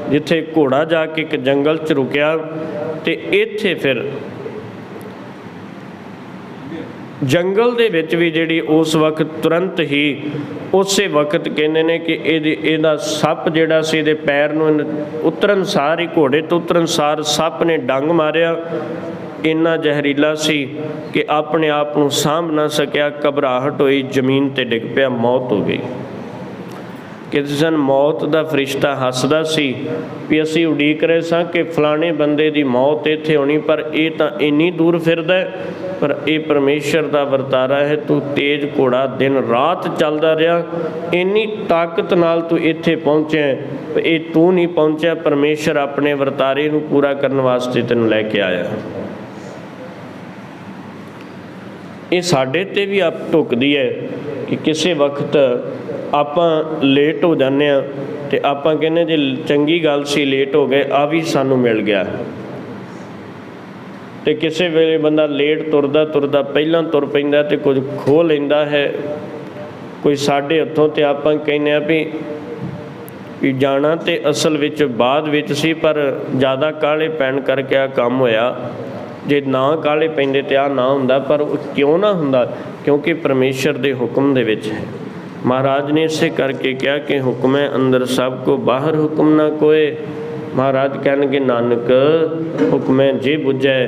जिथे घोड़ा जाके एक जंगल च रुकिया। तो इत्थे फिर जंगल दे विच भी जिहड़ी उस वक्त तुरंत ही उस वक्त कहते हैं कि इहदा सप जिहड़ा सी इहदे पैर नूं उतरन सार ही, घोड़े तो उतरन सार सप ने डंग मारिया। इन्ना जहरीला सी कि अपने आप नूं साਂਭ ना सकिया, घबराहट होई, जमीन ते डिग पिया, मौत हो गई। किसी दिन मौत का फरिश्ता हसदा सी भी असी उड़ीक रहे सां कि फलाने बंदे की मौत इत्थे होनी, पर यह तो इन्नी दूर फिरदा है। पर यह परमेश्वर का वरतारा है। तू तेज घोड़ा दिन रात चलदा रहा, इन्नी ताकत नाल तू इत्थे पहुँचे, ये तू नहीं पहुँचा, परमेश्वर अपने वरतारे नूं पूरा करने वास्ते तेन लैके आया। ये साडे ते भी आप ढुकदी है कि किसी वक्त आपां लेट हो जाने तो आपां कहने जे चंगी गल सी लेट हो गए, आ भी सानू मिल गया। तो किसी वेले बंदा लेट तुरदा तुरदा पहलां तुर पैंदा ते कुछ खो लैंदा है। कोई साडे हत्थों ते आपां कहने भी जाना तो असल विच बाद विच सी, पर ज़्यादा काले पैण करके आ काम होया। जे ना काले पैंदे ते आ ना हुंदा, पर क्यों ना हुंदा? क्योंकि परमेश्वर दे हुक्म दे विच है। महाराज ने इसे करके कहा कि हुक्म है अंदर सब को, बाहर हुक्म ना कोई। महाराज कहणगे नानक हुक्म जे बुझै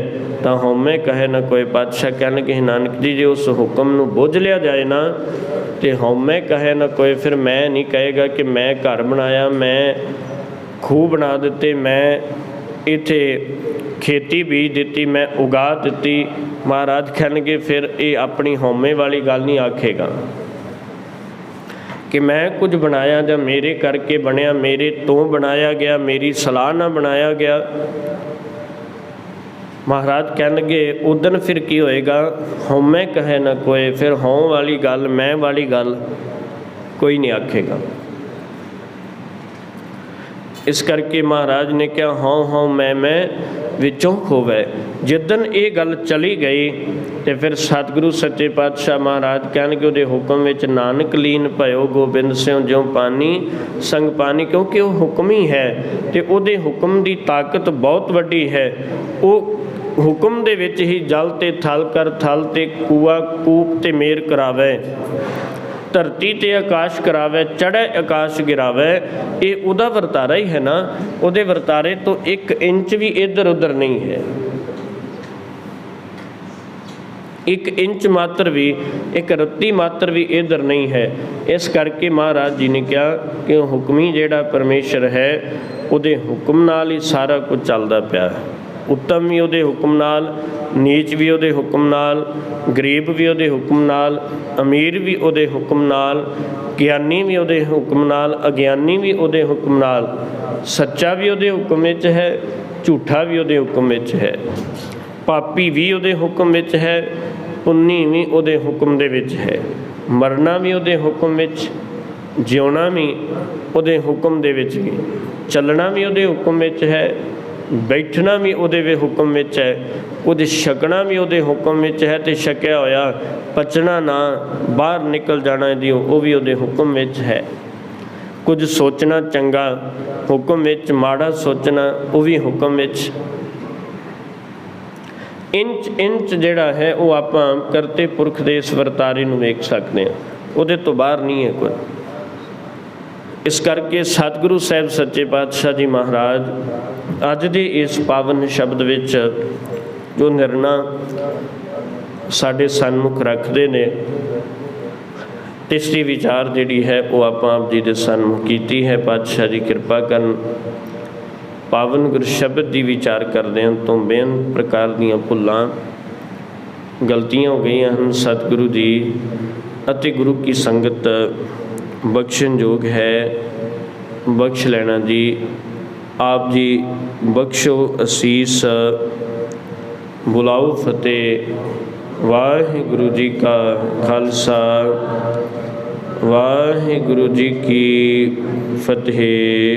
तां हउमै कहे ना कोई। पातशाह कहणगे नानक जी जे उस हुक्म नूं बुझ लिया जाए ना तो हउमै कहे ना कोई। फिर मैं नहीं कहेगा कि मैं घर बनाया, मैं खूह बना दिते, मैं इत्थे खेती बीज दिती, मैं उगा दिती। महाराज कहणगे फिर ये अपनी हउमे वाली गल नहीं आखेगा कि मैं कुछ बनाया या मेरे करके बनया, मेरे तो बनाया गया, मेरी सलाह ना बनाया गया। महाराज कहणगे उदन फिर की होएगा? हउमै कहे ना कोई। फिर हौं वाली गल, मैं वाली गल कोई नहीं आखेगा। इस करके महाराज ने कहा हौं हौं मैं विचों होवै। जिदन ये गल चली गई तो फिर सतगुरु सच्चे पातशाह महाराज कहणगे उहदे हुक्म विच नानक लीन भयो गोबिंद सिंह ज्यों पानी संग पानी। क्योंकि वह हुक्म ही है तो उहदे हुक्म की ताकत बहुत वड्डी है। वो हुक्म दे विच ही जल ते थल कर, थल ते कूआ कूप ते मेर करावै, धरती ते आकाश करावे, चढ़े आकाश गिरावे। ये उहदा वरतारा ही है ना। उहदे वरतारे तो एक इंच भी इधर उधर नहीं है, एक इंच मात्र भी, एक रत्ती मात्र भी इधर नहीं है। इस करके महाराज जी ने कहा कि हुक्मी जिहड़ा परमेश्वर है उहदे हुक्म नाल ही सारा कुछ चलदा पिया है। उत्तम भी उहदे हुक्म नाल, नीच भी उहदे हुक्म नाल, गरीब भी उहदे हुक्म नाल, अमीर भी उहदे हुक्म नाल, ज्ञानी भी उहदे हुक्म नाल, अज्ञानी भी उहदे हुक्म नाल, सच्चा भी उहदे हुक्म विच है, झूठा भी उहदे हुक्म विच है, पापी भी उहदे हुक्म विच है, पुन्नी भी उहदे हुक्म दे विच है, मरना भी उहदे हुक्म विच, जिउना भी उहदे हुक्म दे विच है, चलना भी उहदे हुक्म विच है, बैठना भी उहदे हुक्म विच है, कुछ छकना भी उहदे हुक्म विच है, तो छकिया होया पचना ना, बाहर निकल जाना दी वो भी उहदे हुक्म विच है। कुछ सोचना चंगा हुक्म विच, माड़ा सोचना वो भी हुक्म विच। इंच इंच जिहड़ा है वो आपां करते पुरख दे इस वरतारे नूं वेख सकते हैं, उहदे तो बाहर नहीं है कोई। इस करके सतगुरु साहिब सच्चे पातशाह जी महाराज अज दे इस पावन शब्द विच जो निर्णा साडे सन्मुख रखते ने, तिसरी विचार जिहड़ी है वो आपां आप जी दे सन्मुख कीती है। पातशाह जी किरपा करन। पावन गुर शब्द की विचार करदे हैं तो बेअंत प्रकार दीयां भुल्लां गलतियां हो गई हैं। सतगुरु जी अते गुरु की संगत बख्शण योग है, बख्श लेना जी। आप जी बख्शो असीस, बुलाओ फतेह। वाहिगुरु जी का खालसा, ਵਾਹਿਗੁਰੂ ਜੀ ਕੀ ਫਤਿਹ।